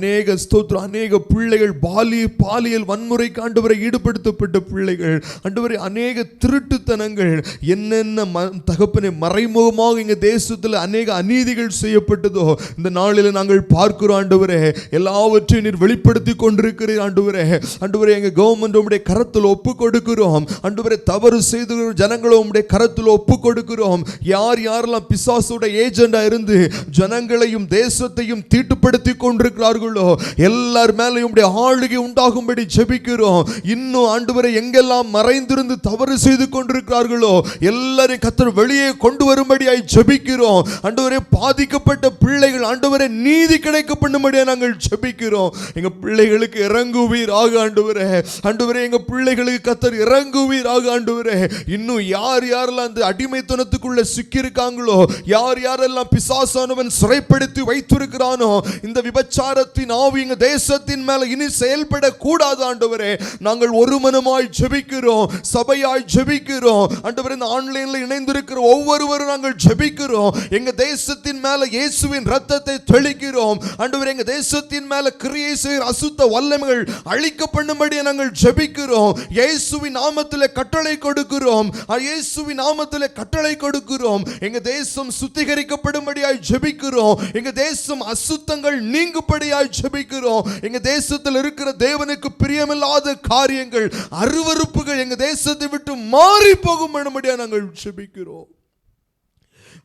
அநேக பிள்ளைகள் பாலியல் வன்முறைக்கு ஆண்டவரை ஈடுபடுத்தப்பட்ட பிள்ளைகள் ஆண்டவரே, அநேக திருட்டுத்தனங்கள் என்னென்ன தகப்பனை மறைமுகமாக எங்கள் தேசத்தில் அநேக அநீதிகள் செய்யப்பட்டதோ இந்த நாளில் நாங்கள் பார்க்கிறோம் ஆண்டவரே. எல்லாவற்றையும் நீர் வெளிப்படுத்தி கொண்டிருக்கிறீர் ஆண்டவரே. ஆண்டவரே எங்கள் கவர்மெண்ட் உம்முடைய கரத்தில் ஒப்பு கொடுக்கிறோம் ஆண்டவரே. தவறு செய்து ஜனங்களை உம்முடைய கரத்தில் ஒப்பு கொடுக்கிறோம். யாரெல்லாம் பிசாசுடைய ஏஜெண்டா இருந்து ஜனங்களையும் தேசத்தையும் தீட்டுப்படுத்தி கொண்டிருக்கிறார்களோ எல்லார் மேலையும் உம்முடைய ஆளுகை உண்டாகும்படி ஜெபிக்கிறோம். இன்னும் ஆண்டவரே எங்கெல்லாம் மறைந்திருந்து தவறு செய்து கொண்டிருக்கிறார்களோ எல்லாரையும் கர்த்தர் வெளியே கொண்டு வரும்படியாய் ஜெபிக்கிறோம் ஆண்டவரே. பாதிக்கப்பட்ட பிள்ளைகள் ஆண்டவரே நீதி கிடைக்க பண்ணும்படியா நாங்கள் ஜெபிக்கிறோம். எங்க பிள்ளைகளுக்கு இறங்குவீராக ஆண்டவரே. ஆண்டவரே எங்க பிள்ளைகளுக்கு கர்த்தர் இறங்குவீராக ஆண்டவரே. இன்னும் யாரெல்லாம் அந்த அடிமைத்தனத்துக்குள்ள சிக்கி இருக்காங்களோ, யாரெல்லாம் பிசாசானவன் சிறைப்படுத்தி வைத்திருக்கிறானோ, இந்த விபச்சாரத்தின் ஆவி எங்க தேசத்தின் மேல இனி செயல்பட கூடாது ஆண்டவரே. நாங்கள் ஒரு மனமாய் ஜெபிக்கிறோம், சபையாய் ஜெபிக்கிறோம் ஆண்டவரே. இந்த ஆன்லைன்ல இணைந்திருக்கிற ஒவ்வொருவரும் நாங்கள் ஜெபிக்கிறோம். எங்க தேசத்தின் மேல இயேசுவின் இரத்தத்தை தெளிக்கிறோம் ஆண்டவரே. எங்க தேசத்தின் மேல கிரியை செய்கிற அசுத்த வல்லமைகள் அழிக்க பண்ணும்படி நாங்கள் ஜெபிக்கிறோம். இயேசுவின் நாமத்திலே கட்டளை கொடுக்கிறோம். இயேசுவின் நாமத்திலே கட்டளை கொடுக்கிறோம். எங்க தேசம் சுத்திகரிக்கப்படும்படியாய் ஜெபிக்கிறோம். எங்க தேசம் அசுத்தங்கள் நீங்கும்படியாய் ஜெபிக்கிறோம். எங்க தேசத்தில் இருக்கிற தேவனுக்கு பிரியமில்லாத காரியங்கள், அருவருப்புகள் எங்க தேசத்தை விட்டு மாறி போகும் பண்ணும்படியா நாங்கள் ஜெபிக்கிறோம்.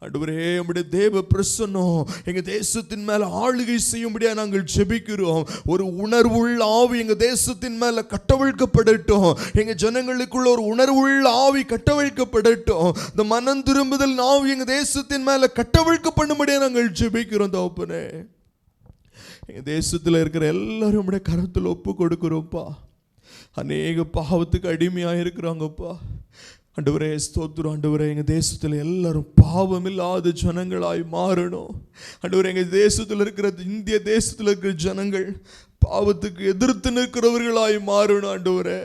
ஆண்டவரே உம்முடைய தேவ பிரசன்னம் எங்க தேசத்தின் மேல ஆளுகை செய்யும்படியா நாங்கள் ஜெபிக்கிறோம். ஒரு உணர்வுள்ள ஆவி எங்க தேசத்தின் மேல கட்டவிழ்க்கப்படட்டும். எங்க ஜனங்களுக்குள்ள ஒரு உணர்வுள்ள ஆவி கட்டவிழ்க்கப்படட்டும். இந்த மனம் திரும்புதல் ஆவி எங்க தேசத்தின் மேல கட்டவிழ்க்கப்படும்படியா நாங்கள் ஜெபிக்கிறோம் தகப்பனே. எங்க தேசத்தில் இருக்கிற எல்லாரும் உம்முடைய கரத்தில் ஒப்பு கொடுக்கிறோம்ப்பா. அநேக பாவத்துக்கு அடிமையாக இருக்கிறாங்கப்பா ஆண்டவரே. ஸ்தோத்திரம் ஆண்டவரே. எங்கள் தேசத்தில் எல்லாரும் பாவம் இல்லாத ஜனங்களாய் மாறணும் ஆண்டவரே. எங்கள் தேசத்தில் இருக்கிற இந்திய தேசத்தில் இருக்கிற ஜனங்கள் பாவத்துக்கு எதிர்த்து நிற்கிறவர்களாய் மாறணும் ஆண்டவரே.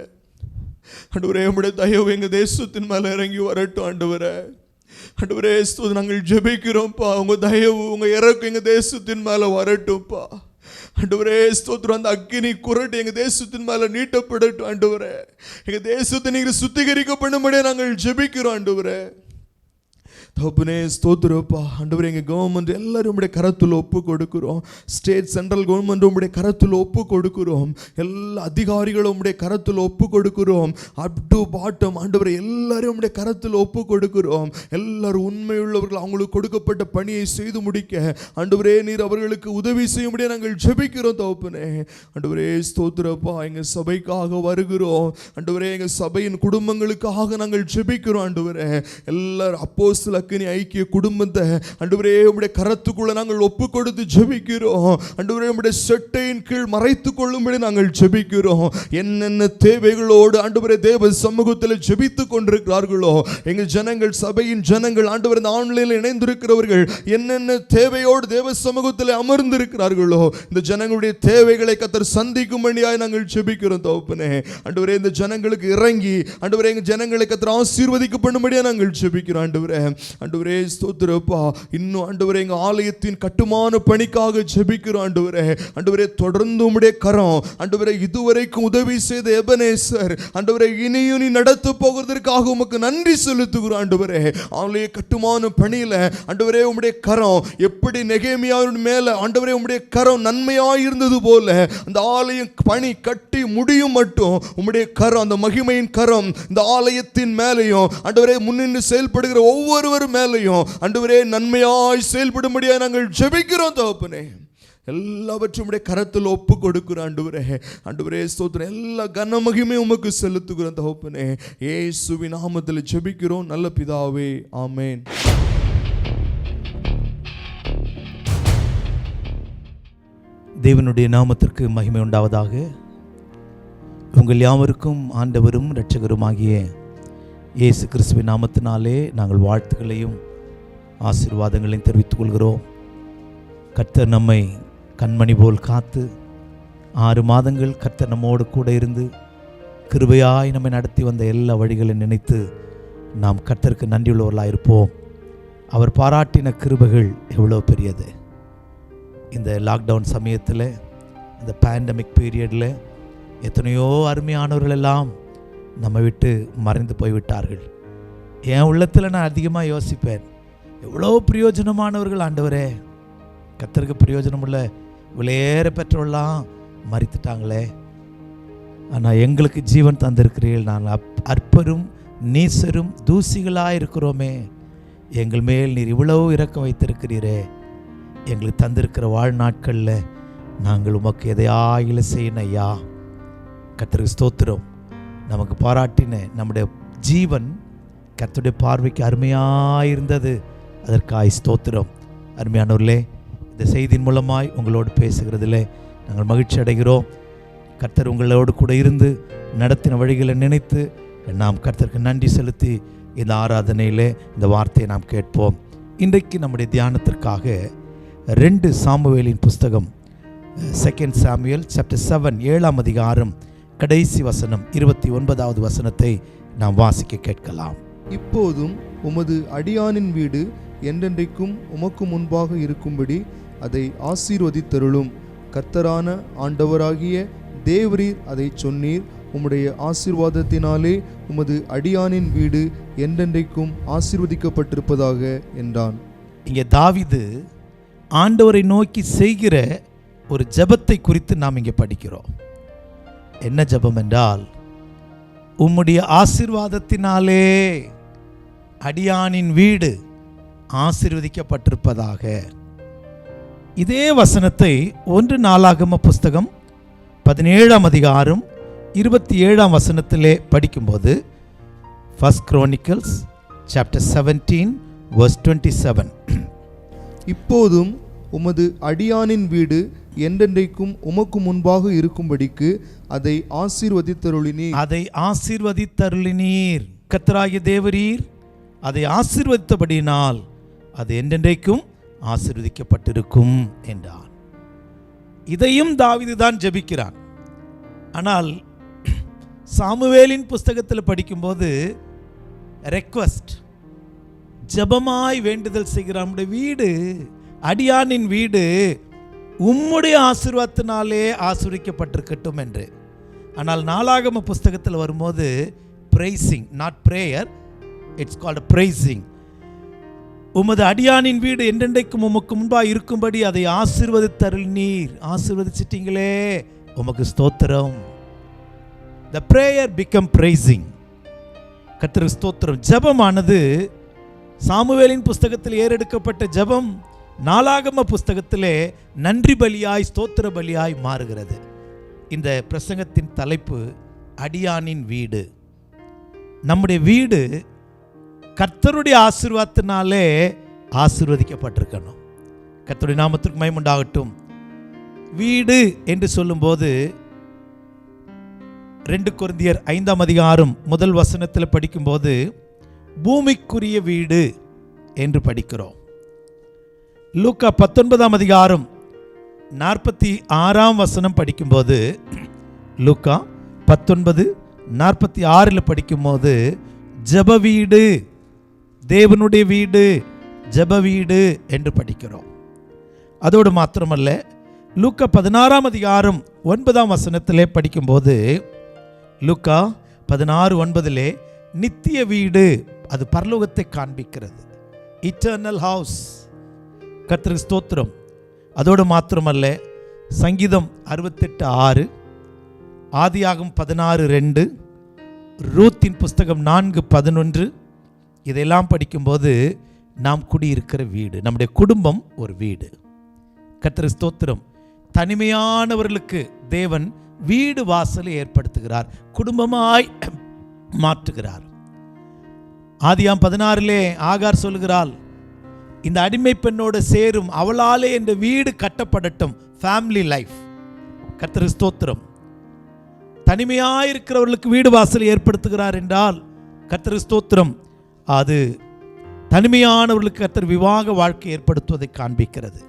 ஆண்டவரே உம்முடைய தயவு எங்கள் தேசத்தின் மேலே இறங்கி வரட்டும் ஆண்டவரே. ஆண்டவரே ஸ்தோத்திரம். நாங்கள் ஜெபிக்கிறோம்ப்பா. உங்க தயவு உங்க இறக்கம் எங்கள் தேசத்தின் மேலே வரட்டும்ப்பா ஆண்டவரே. ஸ்தோத்திரம். அந்த அக்கினி குரட்டு எங்க தேசத்தின் மேல நீட்டப்படட்டும் ஆண்டவரே. எங்க தேசத்தை நீங்க சுத்திகரிக்க பண்ணும்படியா நாங்கள் ஜெபிக்கிறோம் ஆண்டவரே. தகப்பனே ஸ்தோத்திரப்பா ஆண்டவரே. எங்கள் கவர்மெண்ட் எல்லாரும் உம்முடைய கரத்தில் ஒப்பு கொடுக்கிறோம். ஸ்டேட் சென்ட்ரல் கவர்மெண்ட் உம்முடைய கரத்தில் ஒப்பு கொடுக்கிறோம். எல்லா அதிகாரிகளும் உம்முடைய கரத்தில் ஒப்பு கொடுக்கிறோம். அப் டு பாட்டம் ஆண்டவரே எல்லாரும் உம்முடைய கரத்தில் ஒப்பு கொடுக்கிறோம். எல்லாரும் உண்மையுள்ளவர்கள் அவங்களுக்கு கொடுக்கப்பட்ட பணியை செய்து முடிக்க ஆண்டவரே நீர் அவர்களுக்கு உதவி செய்யும்படியா நாங்கள் ஜெபிக்கிறோம் தகப்பனே. ஆண்டவரே ஸ்தோத்திரப்பா. எங்கள் சபைக்காக வருகிறோம் ஆண்டவரே. எங்கள் சபையின் குடும்பங்களுக்காக நாங்கள் ஜெபிக்கிறோம் ஆண்டவரே. எல்லாரும் அப்போஸ்தல அக்கினி ஐக்கிய குடும்பத்தை ஆண்டவரே உம்முடைய கரத்துக்குள்ள நாங்கள் ஒப்பு கொடுத்து ஜெபிக்கிறோம் ஆண்டவரே. உம்முடைய செட்டையின் கீழ் மறைத்துக் கொள்ளும்படி நாங்கள் ஜெபிக்கிறோம். என்னென்ன தேவைகளோடு ஆண்டவரே தேவ சமூகத்தில் ஜெபித்துக் கொண்டிருக்கிறார்களோ எங்கள் ஜனங்கள், சபையின் ஜனங்கள் ஆண்டவரே, இந்த ஆன்லைனில் இணைந்திருக்கிறவர்கள் என்னென்ன தேவையோடு தேவ சமூகத்தில் அமர்ந்திருக்கிறார்களோ இந்த ஜனங்களுடைய தேவைகளை கர்த்தர் சந்திக்கும்படியாய் நாங்கள் ஜெபிக்கிறோம் தகப்பனே. ஆண்டவரே இந்த ஜனங்களுக்கு இறங்கி ஆண்டவரே எங்கள் ஜனங்களை கர்த்தர் ஆசீர்வதிக்கப்படும்படியா நாங்கள் ஜெபிக்கிறோம் ஆண்டவரே. ஆண்டவரே ஸ்தோத்திரப்பா. இன்னும் ஆண்டவரே எங்க ஆலயத்தின் கட்டுமான பணிக்காக ஜெபிக்கிறோம் ஆண்டவரே. ஆண்டவரே தொடர்ந்து உம்முடைய கரம் ஆண்டவரே இதுவரைக்கும் உதவி செய்த எபனேசர் ஆண்டவரே இனியும் நீ நடத்த போகிறதற்காக உமக்கு நன்றி செலுத்துகிறோம் ஆண்டவரே. ஆலய கட்டுமான பணியில ஆண்டவரே உம்முடைய கரம் எப்படி நெகேமியாவின் மேல ஆண்டவரே உம்முடைய கரம் நன்மையாய் இருந்தது போல அந்த ஆலயம் பணி கட்டி முடியும் மட்டும் உம்முடைய கரம், அந்த மகிமையின் கரம் இந்த ஆலயத்தின் மேலையும் ஆண்டவரே முன்னின்று செயல்படுகிற ஒவ்வொருவர் மேலையும் ஆண்டவரே நன்மையாய் செயல்படும்படியா நாங்கள் ஜெபிக்கிறோம் தகப்பனே. எல்லாவற்றையும் உடைய கரத்தில் ஒப்பு கொடுக்கிறோம் ஆண்டவரே. ஆண்டவரே ஸ்தோத்திரம், எல்லா கனமகிமை உமக்கு செலுத்துகிறோம் தகப்பனே. இயேசுவின் நாமத்தில் ஜெபிக்கிறோம் நல்ல பிதாவே, ஆமென். தேவனுடைய நாமத்திற்கு மகிமை உண்டாவதாக. உங்கள் யாவருக்கும் ஆண்டவரும் இரட்சகருமாகிய இயேசு கிறிஸ்துவின் நாமத்தினாலே நாங்கள் வாழ்த்துக்களையும் ஆசீர்வாதங்களையும் தெரிவித்துக் கொள்கிறோம். கர்த்தர் நம்மை கண்மணி போல் காத்து 6 மாதங்கள் கர்த்தர் நம்மோடு கூட இருந்து கிருபையாய் நம்மை நடத்தி வந்த எல்லா வழிகளையும் நினைத்து நாம் கர்த்தருக்கு நன்றியுள்ளவர்களாக இருப்போம். அவர் பாராட்டின கிருபைகள் எவ்வளோ பெரியது. இந்த லாக்டவுன் சமயத்தில், இந்த பேண்டமிக் பீரியடில் எத்தனையோ அருமையானவர்கள் எல்லாம் நம்ம விட்டு மறைந்து போய்விட்டார்கள். என் உள்ளத்தில் நான் அதிகமாக யோசிப்பேன், எவ்வளோ பிரயோஜனமானவர்கள் ஆண்டவரே, கர்த்தருக்கு பிரயோஜனமுள்ள விலையேற பெற்றோரெல்லாம் மறித்துட்டாங்களே. ஆனால் எங்களுக்கு ஜீவன் தந்திருக்கிறீர்கள். நாங்கள் அற்பரும் நீசரும் தூசிகளாக இருக்கிறோமே. எங்கள் மேல் நீர் இவ்வளவு இரக்கம் வைத்திருக்கிறீரே. எங்களுக்கு தந்திருக்கிற வாழ்நாட்களில் நாங்கள் உமக்கு எதையாயில செய்யணும் ஐயா. கர்த்தருக்கு ஸ்தோத்திரம். நமக்கு பாராட்டின நம்முடைய ஜீவன் கர்த்தருடைய பார்வைக்கு அருமையாயிருந்தது. அதற்காய் ஸ்தோத்திரம். அருமையானவர்களே, இந்த செய்தியின் மூலமாய் உங்களோடு பேசுகிறதில் நாங்கள் மகிழ்ச்சி அடைகிறோம். கர்த்தர் உங்களோடு கூட இருந்து நடத்தின வழிகளை நினைத்து நாம் கர்த்தருக்கு நன்றி செலுத்தி இந்த ஆராதனையில் இந்த வார்த்தையை நாம் கேட்போம். இன்றைக்கு நம்முடைய தியானத்திற்காக 2 சாமுவேலின் புஸ்தகம் 2 சாமுவேல் சாப்டர் 7 7ஆம் அதிகாரம் கடைசி வசனம் 29வது வசனத்தை நாம் வாசிக்க கேட்கலாம். இப்போதும் உமது அடியானின் வீடு என்றென்றைக்கும் உமக்கு முன்பாக இருக்கும்படி அதை ஆசீர்வதித்தருளும். கர்த்தரான ஆண்டவராகிய தேவரீர் அதை சொன்னீர். உம்முடைய ஆசீர்வாதத்தினாலே உமது அடியானின் வீடு என்றென்றைக்கும் ஆசீர்வதிக்கப்பட்டிருப்பதாக என்றான். இங்கே தாவீது ஆண்டவரை நோக்கி செய்கிற ஒரு ஜெபத்தை குறித்து நாம் இங்கே படிக்கிறோம். என்ன ஜெபம் என்றால், உம்முடைய ஆசீர்வாதத்தினாலே அடியானின் வீடு ஆசீர்வதிக்கப்பட்டிருப்பதாக. இதே வசனத்தை 1 நாளாகம புஸ்தகம் 17ஆம் அதிகாரம் 27ஆம் வசனத்திலே படிக்கும்போது, 1 Chronicles சாப்டர் 17 verse 27, இப்போதும் உமது அடியானின் வீடு என்றென்றைக்கும் உமக்கு முன்பாக இருக்கும்படிக்கு அதை ஆசீர்வதித்தருளினீர். அதை ஆசீர்வதித்தருளினீர். கர்த்தராகிய தேவரீர் அதை ஆசீர்வதித்தபடியினால் அது என்றென்றைக்கும் ஆசீர்வதிக்கப்பட்டிருக்கும் என்றார். இதையும் தாவீது தான் ஜெபிக்கிறான். ஆனால் சாமுவேலின் புஸ்தகத்தில் படிக்கும்போது ரெக்வெஸ்ட், ஜெபமாய் வேண்டுதல் செய்கிறான். நம்முடைய வீடு, அடியானின் வீடு உம்முடைய ஆசீர்வாதத்தினாலே ஆசீர்வதிக்கப்பட்டிருக்கட்டும் என்று. ஆனால் நாளாகம புஸ்தகத்தில் வரும்போது pricing, not prayer, it's called pricing. உமது அடியானின் வீடு என்றென்றைக்கும் உமக்கு முன்பாக இருக்கும்படி அதை ஆசீர்வதித்தருளினீர். ஆசீர்வதிச்சிட்டீங்களே, உமக்கு ஸ்தோத்திரம். The prayer become praising. கர்த்தருக்கு ஸ்தோத்திரம். ஜெபமானது சாமுவேலின் புஸ்தகத்தில் ஏறெடுக்கப்பட்ட ஜெபம் நாளாகம புஸ்தகத்திலே நன்றி பலியாய், ஸ்தோத்திர பலியாய் மாறுகிறது. இந்த பிரசங்கத்தின் தலைப்பு அடியானின் வீடு. நம்முடைய வீடு கர்த்தருடைய ஆசீர்வாதத்தினாலே ஆசீர்வதிக்கப்பட்டிருக்கணும். கர்த்தருடைய நாமத்திற்கு மகிமை உண்டாகட்டும். வீடு என்று சொல்லும்போது 2 கொரிந்தியர் 5ஆம் அதிகாரம் 1 வசனத்தில் படிக்கும்போது பூமிக்குரிய வீடு என்று படிக்கிறோம். லூக்கா 19ஆம் அதிகாரம் 46ஆம் வசனம் படிக்கும்போது, லூக்கா 19:46 படிக்கும்போது ஜெப வீடு, தேவனுடைய வீடு, ஜெப வீடு என்று படிக்கிறோம். அதோடு மாத்திரமல்ல, லூக்கா 16ஆம் அதிகாரம் 9ஆம் வசனத்திலே படிக்கும்போது, லூக்கா 16:9 நித்திய வீடு, அது பரலோகத்தை காண்பிக்கிறது, இட்டர்னல் ஹவுஸ். கர்த்தருக்கு ஸ்தோத்திரம். அதோடு மாத்திரமல்ல, சங்கீதம் 68:6, ஆதியாகமம் 16:2, ரூத்தின் புஸ்தகம் 4:11 இதெல்லாம் படிக்கும்போது நாம் குடியிருக்கிற வீடு, நம்முடைய குடும்பம் ஒரு வீடு. கர்த்தருக்கு ஸ்தோத்திரம். தனிமையானவர்களுக்கு தேவன் வீடு வாசலை ஏற்படுத்துகிறார், குடும்பமாய் மாற்றுகிறார். ஆதியாம் 16 ஆகார் சொல்கிறாள், இந்த அடிமை பெண்ணோடு சேரும் அவளாலே இந்த வீடு கட்டப்படட்டும். Family life. கர்த்தருக்கு ஸ்தோத்திரம். தனிமையாயிருக்கிறவர்களுக்கு வீடு வாசலை ஏற்படுத்துகிறார் என்றால் கர்த்தருக்கு ஸ்தோத்திரம், அது தனிமையானவர்களுக்கு கர்த்தர் விவாக வாழ்க்கை ஏற்படுத்துவதை காண்பிக்கிறது.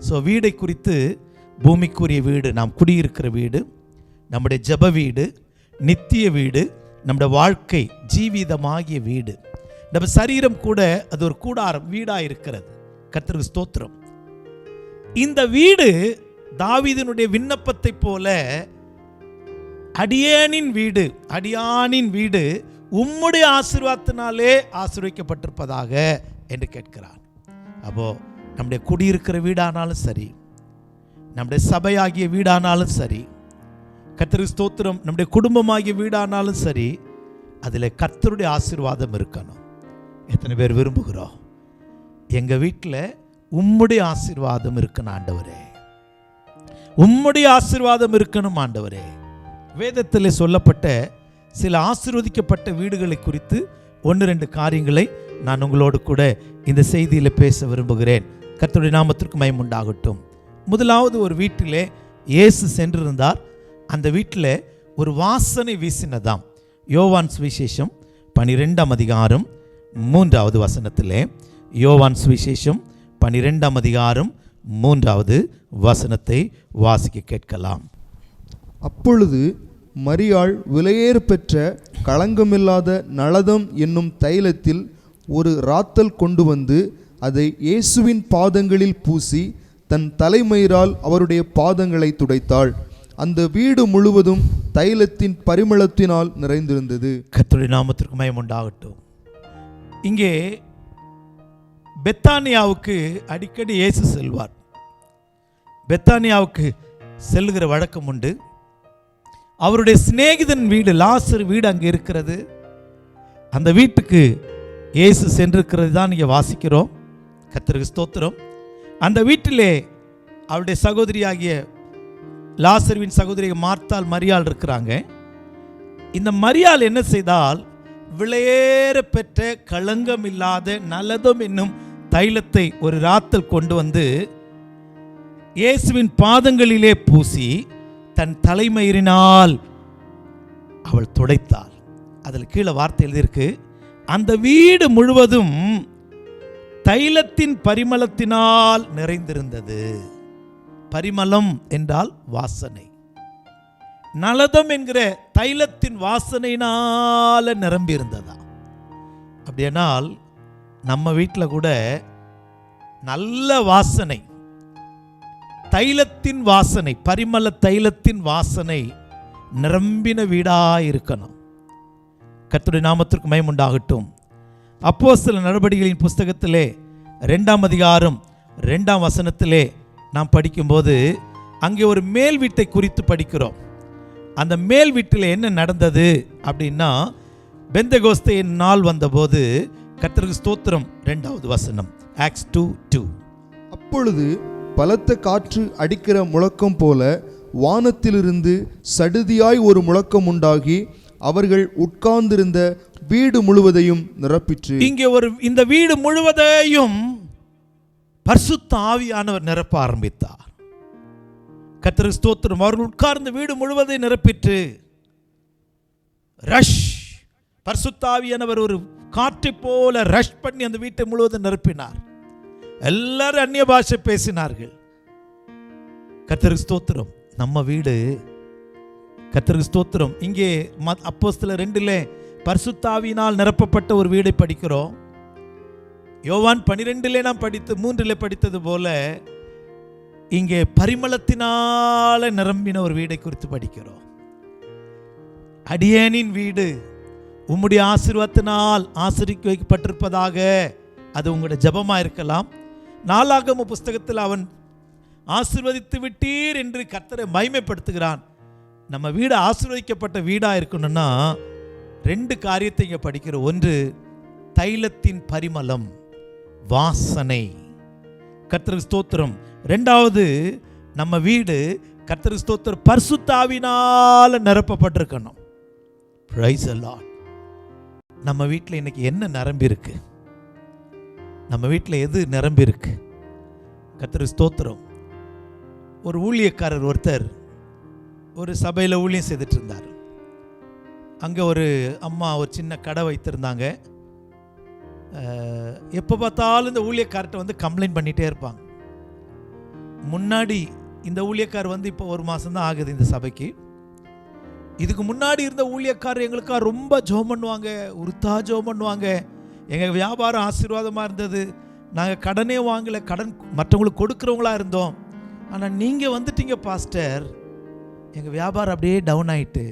ஸோ வீடை குறித்து, பூமிக்குரிய வீடு, நாம் குடியிருக்கிற வீடு, நம்முடைய ஜெப வீடு, நித்திய வீடு, நம்முடைய வாழ்க்கை ஜீவிதமாகிய வீடு, நம்ம சரீரம் கூட அது ஒரு கூடாரம் வீடாக இருக்கிறது. கர்த்தருக்கு ஸ்தோத்திரம். இந்த வீடு தாவீதினுடைய விண்ணப்பத்தை போல அடியானின் வீடு உம்முடைய ஆசீர்வாதத்தினாலே ஆசீர்வதிக்கப்பட்டிருப்பதாக என்று கேட்கிறார். அப்போ நம்முடைய குடியிருக்கிற வீடானாலும் சரி, நம்முடைய சபையாகிய வீடானாலும் சரி, கர்த்தருக்கு ஸ்தோத்திரம், நம்முடைய குடும்பமாகிய வீடானாலும் சரி, அதில் கர்த்தருடைய ஆசீர்வாதம் இருக்கணும். எத்தனை பேர் விரும்புகிறோம்? எங்கள் வீட்டில் உம்முடைய ஆசீர்வாதம் இருக்கணும் ஆண்டவரே, உம்முடைய ஆசீர்வாதம் இருக்கணும் ஆண்டவரே. வேதத்தில் சொல்லப்பட்ட சில ஆசீர்வதிக்கப்பட்ட வீடுகளை குறித்து 1-2 காரியங்களை நான் உங்களோடு கூட இந்த செய்தியில் பேச விரும்புகிறேன். கர்த்தருடைய நாமத்திற்கு மகிமை உண்டாகட்டும். முதலாவது, ஒரு வீட்டிலே இயேசு சென்றிருந்தார். அந்த வீட்டில் ஒரு வாசனை வீசினதாம். யோவான் சுவிசேஷம் 12ஆம் அதிகாரம் 3வது வசனத்திலே, யோவான் சுவிசேஷம் 12ஆம் அதிகாரம் 3வது வசனத்தை வாசிக்க கேட்கலாம். அப்பொழுது மரியாள் விலையேறு பெற்ற களங்கமில்லாத நளதம் என்னும் தைலத்தில் ஒரு ராத்தல் கொண்டு வந்து அதை இயேசுவின் பாதங்களில் பூசி தன் தலைமயிரால் அவருடைய பாதங்களை துடைத்தாள். அந்த வீடு முழுவதும் தைலத்தின் பரிமளத்தினால் நிறைந்திருந்தது. கர்த்தருடைய நாமத்திற்கு மகிமை உண்டாகட்டும். இங்கே பெத்தானியாவுக்கு அடிக்கடி இயேசு செல்வார். பெத்தானியாவுக்கு செல்லுகிற வழக்கம் உண்டு. அவருடைய சிநேகிதன் வீடு, லாசர் வீடு அங்கே இருக்கிறது. அந்த வீட்டுக்கு இயேசு சென்றிருக்கிறது தான் இங்கே வாசிக்கிறோம். கர்த்தருக்கு ஸ்தோத்திரம். அந்த வீட்டிலே அவருடைய சகோதரியாகிய லாசர்வின் சகோதரி மார்த்தாள், மரியாள் இருக்கிறாங்க. இந்த மரியாள் என்ன செய்தால், விலையேற பெற்ற களங்கம் இல்லாத நலதம் என்னும் தைலத்தை ஒரு ராத்தல் கொண்டு வந்து இயேசுவின் பாதங்களிலே பூசி தன் தலைமயிரினால் அவள் துடைத்தாள். அதில் கீழே வார்த்தை எழுதியிருக்கு, அந்த வீடு முழுவதும் தைலத்தின் பரிமளத்தினால் நிறைந்திருந்தது. பரிமளம் என்றால் வாசனை. நலதம் என்கிற தைலத்தின் வாசனையினால நிரம்பி இருந்ததா. அப்படியானால் நம்ம வீட்டில் கூட நல்ல வாசனை, தைலத்தின் வாசனை, பரிமள தைலத்தின் வாசனை நிரம்பின வீடாக இருக்கணும். கர்த்தருடைய நாமத்திற்கு மகிமை உண்டாகட்டும். அப்போஸ்தலர் நடபடிகளின் புஸ்தகத்திலே 2ஆம் அதிகாரம் 2ஆம் வசனத்திலே நாம் படிக்கும்போது அங்கே ஒரு மேல் வீட்டை குறித்து படிக்கிறோம். அந்த மேல் வீட்டில் என்ன நடந்தது அப்படின்னா, பெந்தகோஸ்தேயின் நாள் வந்தபோது, கர்த்தருக்கு ஸ்தோத்திரம், 2வது வசனம், ஆக்ட்ஸ் 2:2. அப்பொழுது பலத்த காற்று அடிக்கிற முழக்கம் போல வானத்திலிருந்து சடுதியாய் ஒரு முழக்கம் உண்டாகி அவர்கள் உட்கார்ந்திருந்த வீடு முழுவதையும் நிரப்பிற்று. இங்கே இந்த வீடு முழுவதையும் பரிசுத்த ஆவியானவர் நிரப்ப ஆரம்பித்தார். கர்த்தருக்கு ஸ்தோத்திரம். அவர்கள் உட்கார்ந்த வீடு முழுவதை நிரப்பிற்று. ரஷ், பரிசுத்த ஆவியானவர் ஒரு காற்றை போல ரஷ் பண்ணி அந்த வீட்டை முழுவதும் நிரப்பினார். எல்லாரும் அந்நிய பாஷை பேசினார்கள். கர்த்தருக்கு ஸ்தோத்திரம். நம்ம வீடு, கர்த்தருக்கு ஸ்தோத்திரம். இங்கே அப்போஸ்தலர் 2 பரிசுத்த ஆவியினால் நிரப்பப்பட்ட ஒரு வீடை படிக்கிறோம். யோவான் 12 நாம் படித்து 3 படித்தது போல இங்கே பரிமளத்தினால நிரம்பின ஒரு வீடை குறித்து படிக்கிறோம். அடியேனின் வீடு உம்முடைய ஆசீர்வாதத்தினால் ஆசீர்வதிக்கப்பட்டிருப்பதாக. அது உங்களுடைய ஜபமாக இருக்கலாம். 4ஆகம புஸ்தகத்தில் அவன் ஆசீர்வதித்து விட்டீர் என்று கர்த்தரை மகிமைப்படுத்துகிறான். நம்ம வீடு ஆசீர்வதிக்கப்பட்ட வீடாக இருக்கணும்னா 2 காரியத்தை இங்கே படிக்கிறோம். ஒன்று, தைலத்தின் பரிமளம், வாசனை. கர்த்தருக்கு ஸ்தோத்திரம். 2வது, நம்ம வீடு கர்த்தருக்கு ஸ்தோத்திரம் பரிசுத்த ஆவியினால நிரப்பப்பட்டிருக்கணும். Price the Lord. நம்ம வீட்டில் இன்னைக்கு என்ன நிரம்பி இருக்கு? நம்ம வீட்டில் எது நிரம்பி இருக்கு? கர்த்தருக்கு ஸ்தோத்திரம். ஒரு ஊழியக்காரர் ஒருத்தர் ஒரு சபையில் ஊழியம் செய்துட்டு இருந்தார். அங்கே ஒரு அம்மா ஒரு சின்ன கடை வைத்திருந்தாங்க. எப்போ பார்த்தாலும் இந்த ஊழியக்கார்ட்ட வந்து கம்ப்ளைண்ட் பண்ணிகிட்டே இருப்பாங்க. முன்னாடி இந்த ஊழியக்கார் வந்து இப்போ 1 மாதம்தான் ஆகுது இந்த சபைக்கு. இதுக்கு முன்னாடி இருந்த ஊழியக்காரர் எங்களுக்காக ரொம்ப ஜெபம் பண்ணுவாங்க, உருத்தா ஜெபம் பண்ணுவாங்க. எங்கள் வியாபாரம் ஆசீர்வாதமாக இருந்தது. நாங்கள் கடனே வாங்கலை, கடன் மற்றவங்களுக்கு கொடுக்குறவங்களா இருந்தோம். ஆனால் நீங்கள் வந்துட்டீங்க பாஸ்டர், எங்கள் வியாபாரம் அப்படியே டவுன் ஆகிட்டு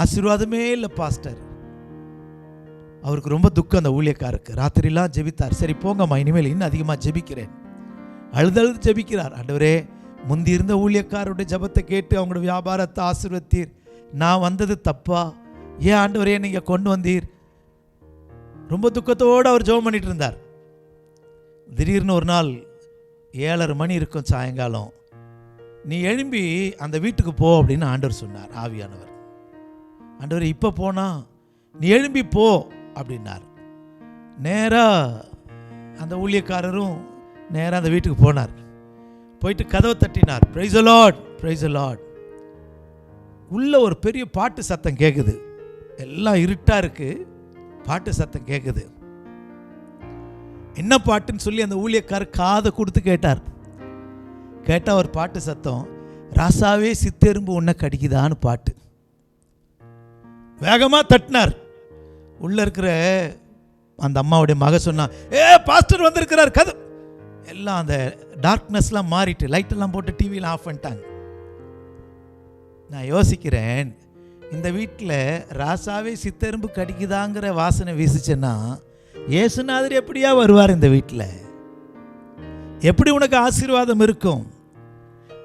ஆசீர்வாதமே இல்லை பாஸ்டர். அவருக்கு ரொம்ப துக்கம். அந்த ஊழியக்காருக்கு ராத்திரிலாம் ஜெபித்தார். சரி போங்கம்மா, இனிமேல் இன்னும் அதிகமாக ஜெபிக்கிறேன். அழுதழுது ஜெபிக்கிறார். ஆண்டவரே, முந்தி இருந்த ஊழியக்காரருடைய ஜெபத்தை கேட்டு அவங்களோட வியாபாரத்தை ஆசீர்வதித்தீர். நான் வந்தது தப்பா? ஏன் ஆண்டவரே நீங்கள் கொண்டு வந்தீர்? ரொம்ப துக்கத்தோடு அவர் ஜெபம் பண்ணிட்டு இருந்தார். திடீர்னு ஒரு நாள் 7:30 மணி இருக்கும் சாயங்காலம், நீ எழும்பி அந்த வீட்டுக்கு போ அப்படின்னு ஆண்டவர் சொன்னார். ஆவியானவர், ஆண்டவர் இப்போ போனா நீ எழும்பி போ அப்படின்னார். நேராக அந்த ஊழியக்காரரும் நேராக அந்த வீட்டுக்கு போனார். போயிட்டு கதவை தட்டினார். Praise the lord, praise the lord. உள்ள ஒரு பெரிய பாட்டு சத்தம் கேட்குது. எல்லாம் இருட்டாக இருக்கு, பாட்டு சத்தம் கேட்குது. என்ன பாட்டுன்னு சொல்லி அந்த ஊழியக்காரர் காதை கொடுத்து கேட்டார். கேட்டால் ஒரு பாட்டு சத்தம், ராசாவே சித்தெரும்பு உன்னை கடிக்குதான்னு பாட்டு. வேகமாக தட்டினார். உள்ள இருக்கிற அந்த அம்மாவுடைய மக சொன்னா, பாஸ்டர் வந்திருக்கிறார். கதை எல்லாம் அந்த டார்க்னஸ்லாம் மாறிட்டு லைட்டெல்லாம் போட்டு டிவியில் ஆஃப் பண்ணிட்டாங்க. நான் யோசிக்கிறேன், இந்த வீட்டில் ராசாவே சித்தெரும்பு கடிக்குதாங்கிற வாசனை வீசுச்சுன்னா இயேசுநாதர் எப்படியா வருவார் இந்த வீட்டில்? எப்படி உனக்கு ஆசீர்வாதம் இருக்கும்?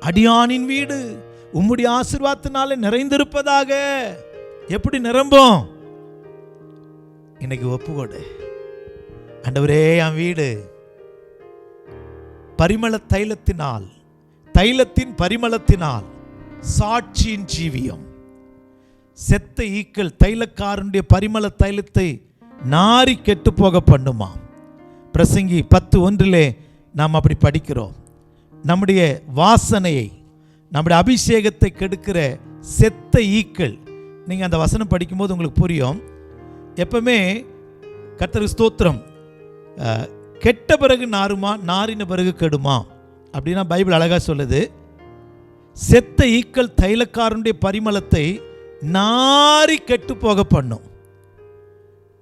அடியானின் வீடு உம்முடைய ஆசீர்வாதத்தினால நிறைந்திருப்பதாக. எப்படி நிரம்பும்? இன்னைக்கு ஒப்புக்கொடு. ஆண்டவரே, என் வீடு பரிமள தைலத்தினால், தைலத்தின் பரிமளத்தினால் சாட்சியின் ஜீவியம். செத்த ஈக்கள் தைலக்காரனுடைய பரிமள தைலத்தை நாரி கெட்டு போக பண்ணுமா? பிரசங்கி 10:1 நாம் அப்படி படிக்கிறோம். நம்முடைய வாசனையை, நம்முடைய அபிஷேகத்தை கெடுக்கிற செத்த ஈக்கள். நீங்கள் அந்த வசனம் படிக்கும்போது உங்களுக்கு புரியும். எப்பவுமே கர்த்தருக்கு ஸ்தோத்திரம், கெட்ட பிறகு நாறுமா, நாரின பிறகு கெடுமா அப்படின்னா பைபிள் அழகாக சொல்லுது. செத்த ஈக்கள் தைலக்காரனுடைய பரிமளத்தை நாரி கெட்டு போக பண்ணும்.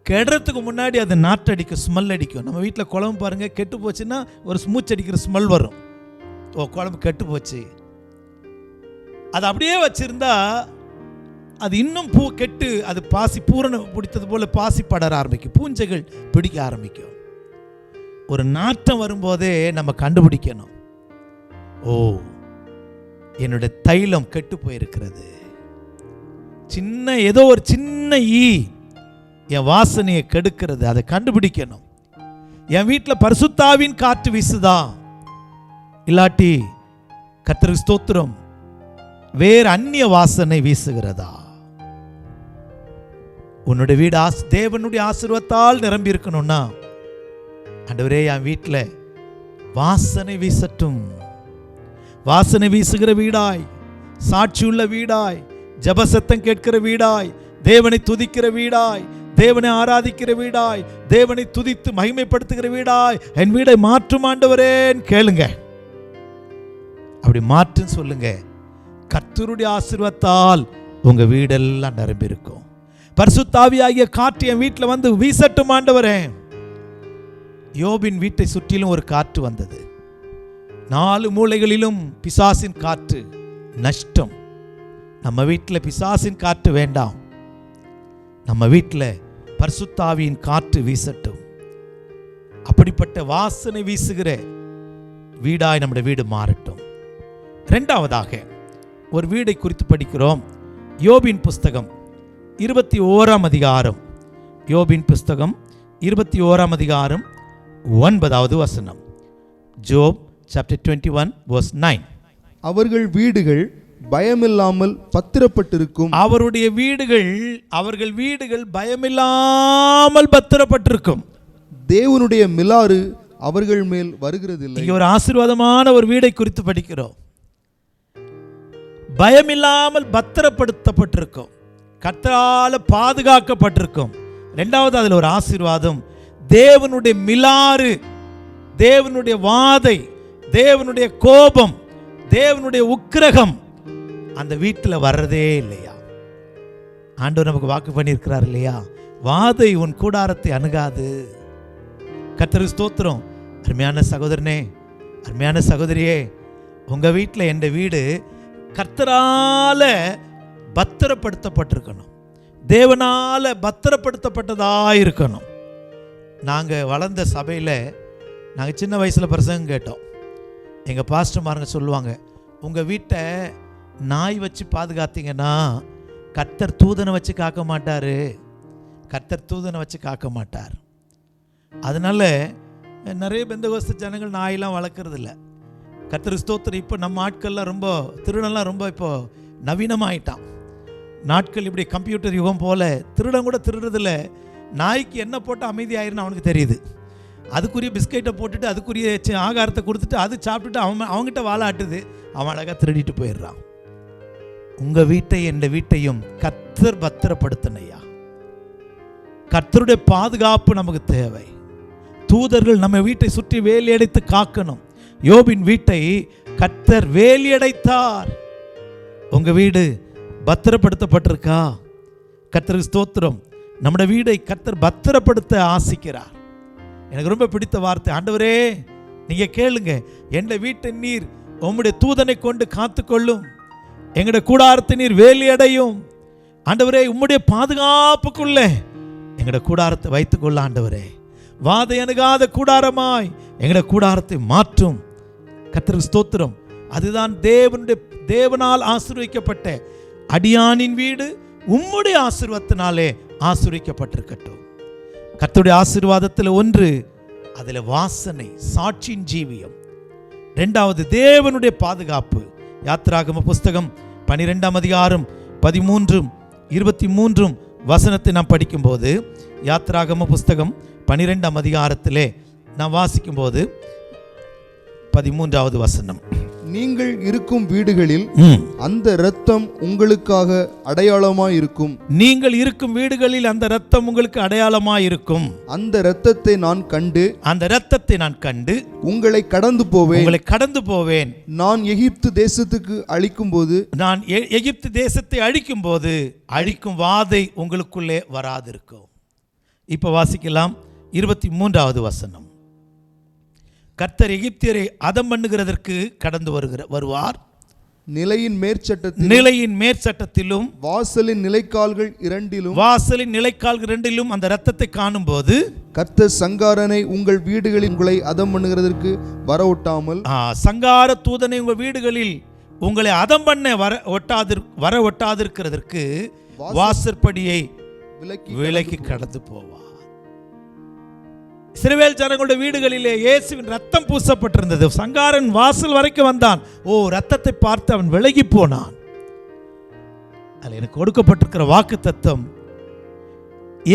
கெடுறதுக்கு முன்னாடி அது நாற்றடிக்கும், ஸ்மெல் அடிக்கும். நம்ம வீட்டில் குழம்பு பாருங்கள், கெட்டு போச்சுன்னா ஒரு ஸ்மூச் அடிக்கிற ஸ்மெல் வரும். ஓ, குழம்பு கெட்டு போச்சு. அது அப்படியே வச்சிருந்தா அது இன்னும் பூ கெட்டு, அது பாசி பூரணம் பிடித்தது போல பாசி படர ஆரம்பிக்கும், பூஞ்சைகள் பிடிக்க ஆரம்பிக்கும். ஒரு நாற்றம் வரும்போதே நம்ம கண்டுபிடிக்கணும், ஓ என்னுடைய தைலம் கெட்டு போயிருக்கிறது. ஏதோ ஒரு சின்ன ஈ என் வாசனையை கெடுக்கிறது, அதை கண்டுபிடிக்கணும். என் வீட்டில் பரிசுத்தாவின் காற்று வீசுதா, இல்லாட்டி கர்த்தருக்கு ஸ்தோத்திரம் வேறு அந்நிய வாசனை வீசுகிறதா? உன்னுடைய வீடு தேவனுடைய ஆசீர்வாதத்தால் நிரம்பி இருக்கணும்னா, ஆண்டவரே என் வீட்டில் வாசனை வீசட்டும். வாசனை வீசுகிற வீடாய், சாட்சியுள்ள வீடாய், ஜபசத்தம் கேட்கிற வீடாய், தேவனை துதிக்கிற வீடாய், தேவனை ஆராதிக்கிற வீடாய், தேவனை துதித்து மகிமைப்படுத்துகிற வீடாய் என் வீடை மாற்றும் ஆண்டவரேன்னு கேளுங்க. அப்படி மாற்றுன்னு சொல்லுங்க. கர்த்தருடைய ஆசீர்வாதத்தால் உங்க வீடெல்லாம் நிரம்பி இருக்கும். பரிசுத்த ஆவியாகிய காற்று என் வீட்டில் வந்து வீசட்டும் ஆண்டவரே. யோபின் வீட்டை சுற்றிலும் ஒரு காற்று வந்தது. 4 மூலைகளிலும் பிசாசின் காற்று, நஷ்டம். நம்ம வீட்டில் பிசாசின் காற்று வேண்டாம். நம்ம வீட்டில் பரிசுத்த ஆவியின் காற்று வீசட்டும். அப்படிப்பட்ட வாசனை வீசுகிற வீடாய் நம்முடைய வீடு மாறட்டும். 2வதாக ஒரு வீடை குறித்து படிக்கிறோம். யோபின் புஸ்தகம் 21ஆம் அதிகாரம். யோபின் புஸ்தகம் 21ஆம் அதிகாரம் 9வது வசனம். ஜோப் chapter 21 verse 9. அவர்கள் வீடுகள் பயமில்லாமல் பத்திரப்பட்டிருக்கும். அவருடைய வீடுகள், அவர்கள் வீடுகள் பயமில்லாமல் பத்திரப்பட்டிருக்கும். தேவனுடைய மிலாறு அவர்கள் மேல் வருகிறதில்லை. இங்கே ஒரு ஆசீர்வாதமான ஒரு வீடை குறித்து படிக்கிறோம். பயமில்லாமல் பத்திரப்படுத்தப்பட்டிருக்கும், கர்த்தரால் பாதுகாக்கப்பட்டிருக்கும். ரெண்டாவது அதில் ஒரு ஆசீர்வாதம், தேவனுடைய மிலாறு, தேவனுடைய வாதை, தேவனுடைய கோபம், தேவனுடைய உக்கிரகம் அந்த வீட்டில் வர்றதே இல்லையா. ஆண்டவர் நமக்கு வாக்கு பண்ணியிருக்கிறார் இல்லையா, வாதை உன் கூடாரத்தை அணுகாது. கர்த்தருக்கு ஸ்தோத்திரம். அருமையான சகோதரனே, அருமையான சகோதரியே, உங்க வீட்டில் என் வீடு கர்த்தரால பத்திரப்படுத்தப்பட்டிருக்கணும், தேவனால பத்திரப்படுத்தப்பட்டதா இருக்கணும். நாங்கள் வளர்ந்த சபையில் நாங்கள் சின்ன வயசில் பிரசங்கம் கேட்டோம். எங்கள் பாஸ்டர்மாருங்க சொல்லுவாங்க, உங்கள் வீட்டை நாய் வச்சு பாதுகாத்தீங்கன்னா கர்த்தர் தூதனை வச்சு காக்க மாட்டார், கர்த்தர் தூதனை வச்சு காக்க மாட்டார். அதனால நிறைய பெந்தகோஸ்து ஜனங்கள் நாயெல்லாம் வளர்க்குறதில்ல. கர்த்தர் ஸ்தோத்திரம். இப்போ நம்ம ஆட்கள்லாம் ரொம்ப திருடெல்லாம் ரொம்ப இப்போ நவீனமாயிட்டான். நாட்கள் இப்படி கம்ப்யூட்டர் யுகம் போல திருடன் கூட திருடுறதில்ல. நாய்க்கு என்ன போட்டால் அமைதியாயிருன்னு அவனுக்கு தெரியுது. அதுக்குரிய பிஸ்கெட்டை போட்டுட்டு அதுக்குரிய ஆகாரத்தை கொடுத்துட்டு அது சாப்பிட்டுட்டு அவங்ககிட்ட வாழாட்டுது, அவன் அழகாக திருடிட்டு போயிடுறான். உங்கள் வீட்டை என் வீட்டையும் கர்த்தர் பத்திரப்படுத்தணையா. கர்த்தருடைய பாதுகாப்பு நமக்கு தேவை. தூதர்கள் நம்ம வீட்டை சுற்றி வேலியடைத்து காக்கணும். யோபின் வீட்டை கர்த்தர் வேலியடைத்தார். உங்க வீடு பத்திரப்படுத்தப்பட்டிருக்கா? கர்த்தருக்கு ஸ்தோத்திரம். நம்முடைய வீடை கர்த்தர் பத்திரப்படுத்த ஆசிக்கிறார். எனக்கு ரொம்ப பிடித்த வார்த்தை, ஆண்டவரே நீங்க கேளுங்க, என் வீட்டை நீர் உம்முடைய தூதனை கொண்டு காத்துக்கொள்ளும், எங்களுடைய கூடாரத்தை நீர் வேலியடையும். ஆண்டவரே உம்முடைய பாதுகாப்புக்குள்ள எங்களுடைய கூடாரத்தை வைத்துக்கொள்ள ஆண்டவரே. வாதை அணுகாத கூடாரமாய் எங்களுடைய கூடாரத்தை மாற்றும். கர்த்தருக்கு ஸ்தோத்திரம். அதுதான் தேவனால் ஆசீர்வதிக்கப்பட்ட அடியானின் வீடு உம்முடைய ஆசீர்வாதத்தினாலே ஆசீர்வதிக்கப்பட்டிருக்கட்டும். கர்த்தருடைய ஆசீர்வாதத்தில் ஒன்று, அதில் வாசனை, சாட்சியின் ஜீவியம். இரண்டாவது தேவனுடைய பாதுகாப்பு. யாத்திராகம புஸ்தகம் 12ஆம் அதிகாரம் 13, 23 வசனத்தை நாம் படிக்கும்போது, யாத்திராகம புஸ்தகம் 12ஆம் அதிகாரத்திலே நாம் வாசிக்கும்போது 13வது வசனம், நீங்கள் இருக்கும் வீடுகளில் அந்த இரத்தம் உங்களுக்காக அடையாளமாய் இருக்கும். நீங்கள் இருக்கும் வீடுகளில் அந்த இரத்தம் உங்களுக்கு அடையாளமாய் இருக்கும். அந்த இரத்தத்தை நான் கண்டு, அந்த இரத்தத்தை நான் கண்டு உங்களை கடந்து போவேன், உங்களை கடந்து போவேன். நான் எகிப்து தேசத்துக்கு அழிக்கும் போது, நான் எகிப்து தேசத்தை அழிக்கும் போது அழிக்கும் வாதை உங்களுக்குள்ளே வராதிருக்கும். இப்ப வாசிக்கலாம் 23வது வசனம். கர்த்தர் எகிப்தியரை அதம் பண்ணுகிறதற்கு கடந்து வருவார். நிலையின் மேற்சட்டத்திலும் வாசலின் நிலைக்கால்கள் இரண்டிலும் அந்த இரத்தத்தை காணும் போது, கர்த்தர் சங்காரனை உங்கள் வீடுகளில் உங்களை அதம் பண்ணுகிறதற்கு வரவொட்டாமல், சங்கார தூதனை உங்கள் வீடுகளில் உங்களை அதம் பண்ண வர ஒட்டாதிருக்கிறதற்கு வாசற்படியை விலக்கி கடந்து போவார். இஸ்ரவேல் ஜனங்களுடைய வீடுகளிலே இயேசுவின் ரத்தம் பூசப்பட்டிருந்தது. சங்காரன் வாசல் வரைக்கும் வந்தான். ரத்தத்தை பார்த்து அவன் விலகி போனான். அதில் எனக்கு கொடுக்கப்பட்டிருக்கிற வாக்கு தத்தம்,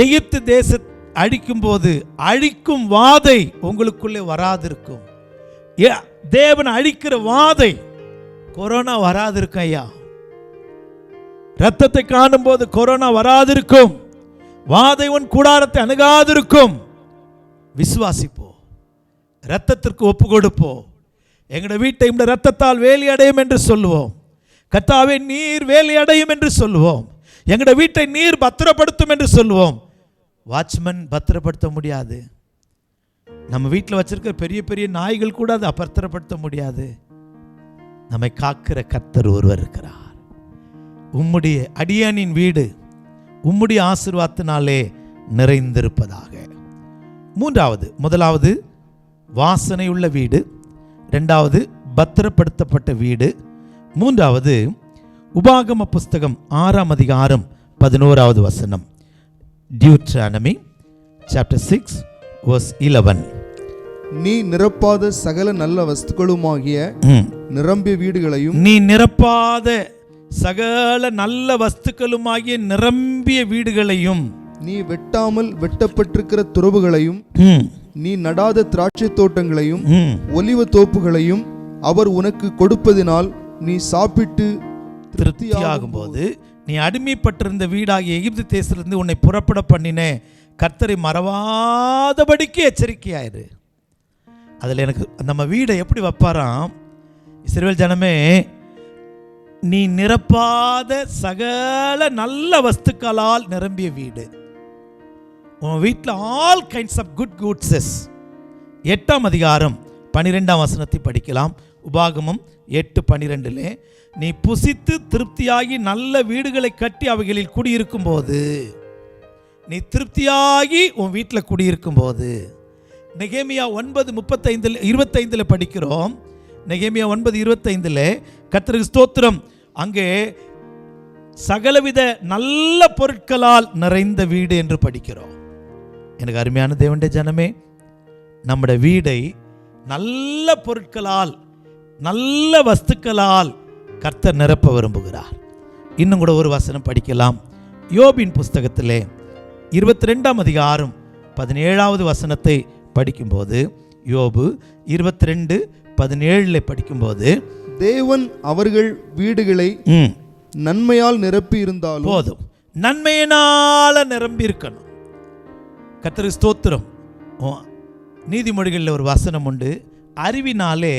எகிப்து தேச அழிக்கும் போது அழிக்கும் வாதை உங்களுக்குள்ளே வராதிருக்கும். தேவன் அழிக்கிற வாதை, கொரோனா வராதிருக்கும் ஐயா. ரத்தத்தை காணும் போது கொரோனா வராதிருக்கும். வாதை உன் கூடாரத்தை அணுகாதிருக்கும். விசுவாசிப்போ, இரத்தத்திற்கு ஒப்பு கொடுப்போ. எங்களுடைய வீட்டை இந்த இரத்தத்தால் வேலி அடையும் என்று சொல்லுவோம். கர்த்தாவே நீர் வேலி அடையும் என்று சொல்லுவோம். எங்களுடைய வீட்டை நீர் பத்திரப்படுத்தும் என்று சொல்லுவோம். வாட்ச்மேன் பத்திரப்படுத்த முடியாது. நம்ம வீட்டில் வச்சிருக்கிற பெரிய பெரிய நாய்கள் கூட அதை பத்திரப்படுத்த முடியாது. நம்மை காக்கிற கர்த்தர் ஒருவர் இருக்கிறார். உம்முடைய அடியானின் வீடு உம்முடைய ஆசீர்வாதத்தினாலே நிறைந்திருப்பதாக. முதலாவது வாசனையுள்ள வீடு, இரண்டாவது பத்திரப்படுத்தப்பட்ட வீடு, மூன்றாவது உபாகம புஸ்தகம் 6ஆம் அதிகாரம் 11வது வசனம். Deuteronomy chapter 6 verse 11. நீ நிரப்பாத சகல நல்ல வஸ்துக்களுமாகிய நிரம்பிய வீடுகளையும், நீ நிரப்பாத சகல நல்ல வஸ்துக்களுமாகிய நிரம்பிய வீடுகளையும், நீ வெட்டாமல் வெட்டப்பட்டிருக்கிற துறவுகளையும், நீ நடாத திராட்சை தோட்டங்களையும் ஒலிவ தோப்புகளையும் அவர் உனக்கு கொடுப்பதினால் நீ சாப்பிட்டு திருப்தியாகும் போது நீ அடிமைப்பட்டிருந்த வீடாகிய எகிப்து தேசத்திலிருந்து உன்னை புறப்பட பண்ணின கர்த்தரை மறவாதபடிக்கு எச்சரிக்கையாயிரு. அதில் எனக்கு நம்ம வீடை எப்படி வைப்பாராம், இஸ்ரவேல் ஜனமே, நீ நிரப்பாத சகல நல்ல வஸ்துக்களால் நிரம்பிய வீடு. உன் வீட்டில் ஆல் கைண்ட்ஸ் ஆஃப் குட் குட்ஸஸ். 8ஆம் அதிகாரம் 12ஆம் வசனத்தை படிக்கலாம். உபாகமம் 8:12. நீ புசித்து திருப்தியாகி நல்ல வீடுகளை கட்டி அவைகளில் குடியிருக்கும் போது, நீ திருப்தியாகி உன் வீட்டில் குடியிருக்கும் போது. நெகேமியா 9:25 படிக்கிறோம். நெகேமியா 9:25 கர்த்தருக்கு ஸ்தோத்திரம், அங்கே சகலவித நல்ல பொருட்களால் நிறைந்த வீடு என்று படிக்கிறோம். எனக்கு அருமையான தேவனுடைய ஜனமே, நம்முடைய வீடை நல்ல பொருட்களால் நல்ல வஸ்துக்களால் கர்த்தர் நிரப்ப விரும்புகிறார். இன்னும் கூட ஒரு வசனம் படிக்கலாம். யோபின் புஸ்தகத்திலே 22ஆம் அதிகாரம் 17வது வசனத்தை படிக்கும்போது, யோபு 22:17 படிக்கும்போது, தேவன் அவர்கள் வீடுகளை நன்மையால் நிரப்பி இருந்தாலும் போதும், நன்மையினால நிரம்பி இருக்கணும். கர்த்தருக்கு ஸ்தோத்திரம். நீதிமொழிகளில் ஒரு வசனம் உண்டு, அறிவினாலே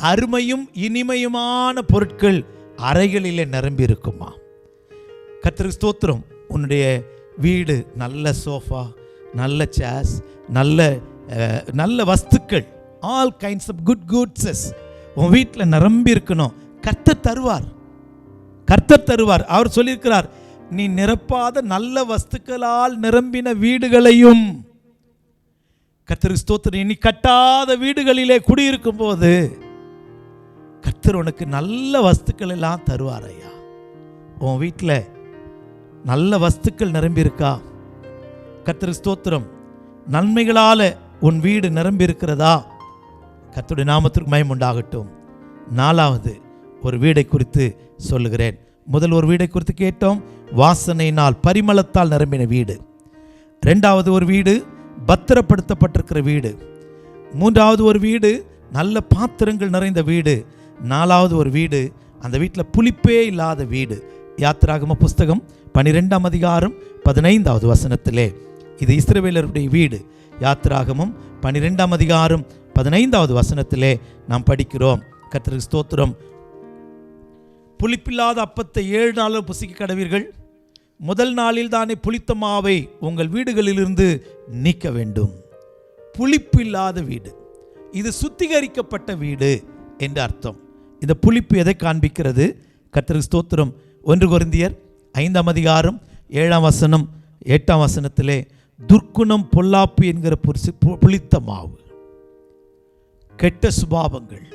அருமையும் இனிமையுமான பொருட்கள் அறைகளிலே நிரம்பி இருக்குமா. கர்த்தருக்கு ஸ்தோத்திரம். உன்னுடைய வீடு நல்ல சோஃபா, நல்ல சேர்ஸ், நல்ல வஸ்துக்கள், ஆல் கைண்ட்ஸ் ஆஃப் குட் குட்ஸஸ் உன் வீட்டில் நிரம்பி இருக்கணும். கர்த்தர் தருவார், கர்த்தர் தருவார். அவர் சொல்லியிருக்கிறார், நீ நிரப்பாத நல்ல வஸ்துக்களால் நிரம்பின வீடுகளையும். கர்த்தருக்கு ஸ்தோத்திரம். நீ கட்டாத வீடுகளிலே குடியிருக்கும் போது கர்த்தர் உனக்கு நல்ல வஸ்துக்கள் எல்லாம் தருவார். ஐயா, உன் வீட்டில் நல்ல வஸ்துக்கள் நிரம்பி இருக்கா? கர்த்தருக்கு ஸ்தோத்திரம். நன்மைகளால் உன் வீடு நிரம்பி இருக்கிறதா? கர்த்தருடைய நாமத்திற்கு மகிமை உண்டாகட்டும். 4வது ஒரு வீடை குறித்து சொல்லுகிறேன். முதல் ஒரு வீடை குறித்து கேட்டோம், வாசனையினால் பரிமளத்தால் நிரம்பின வீடு. 2வது ஒரு வீடு பத்திரப்படுத்தப்பட்டிருக்கிற வீடு. 3வது ஒரு வீடு நல்ல பாத்திரங்கள் நிறைந்த வீடு. 4வது ஒரு வீடு, அந்த வீட்டில் புளிப்பே இல்லாத வீடு. யாத்திராகம புஸ்தகம் 12ஆம் அதிகாரம் 15வது வசனத்திலே இது இஸ்ரவேலருடைய வீடு. யாத்திராகமம் 12ஆம் அதிகாரம் 15வது வசனத்திலே நாம் படிக்கிறோம். கர்த்தருக்கு ஸ்தோத்திரம். புளிப்பில்லாத அப்பத்தை 7 நாளும் புசிக்க கடவீர்கள். முதல் நாளில் தானே புளித்த மாவை உங்கள் வீடுகளிலிருந்து நீக்க வேண்டும். புளிப்பில்லாத வீடு, இது சுத்திகரிக்கப்பட்ட வீடு என்று அர்த்தம். இந்த புளிப்பு எதை காண்பிக்கிறது? கர்த்தருக்கு ஸ்தோத்திரம். 1 கொரிந்தியர் 5ஆம் அதிகாரம் 7ஆம் வசனம் 8ஆம் வசனத்திலே துர்க்குணம் பொல்லாப்பு என்கிற புளித்த மாவு, கெட்ட சுபாவங்கள்,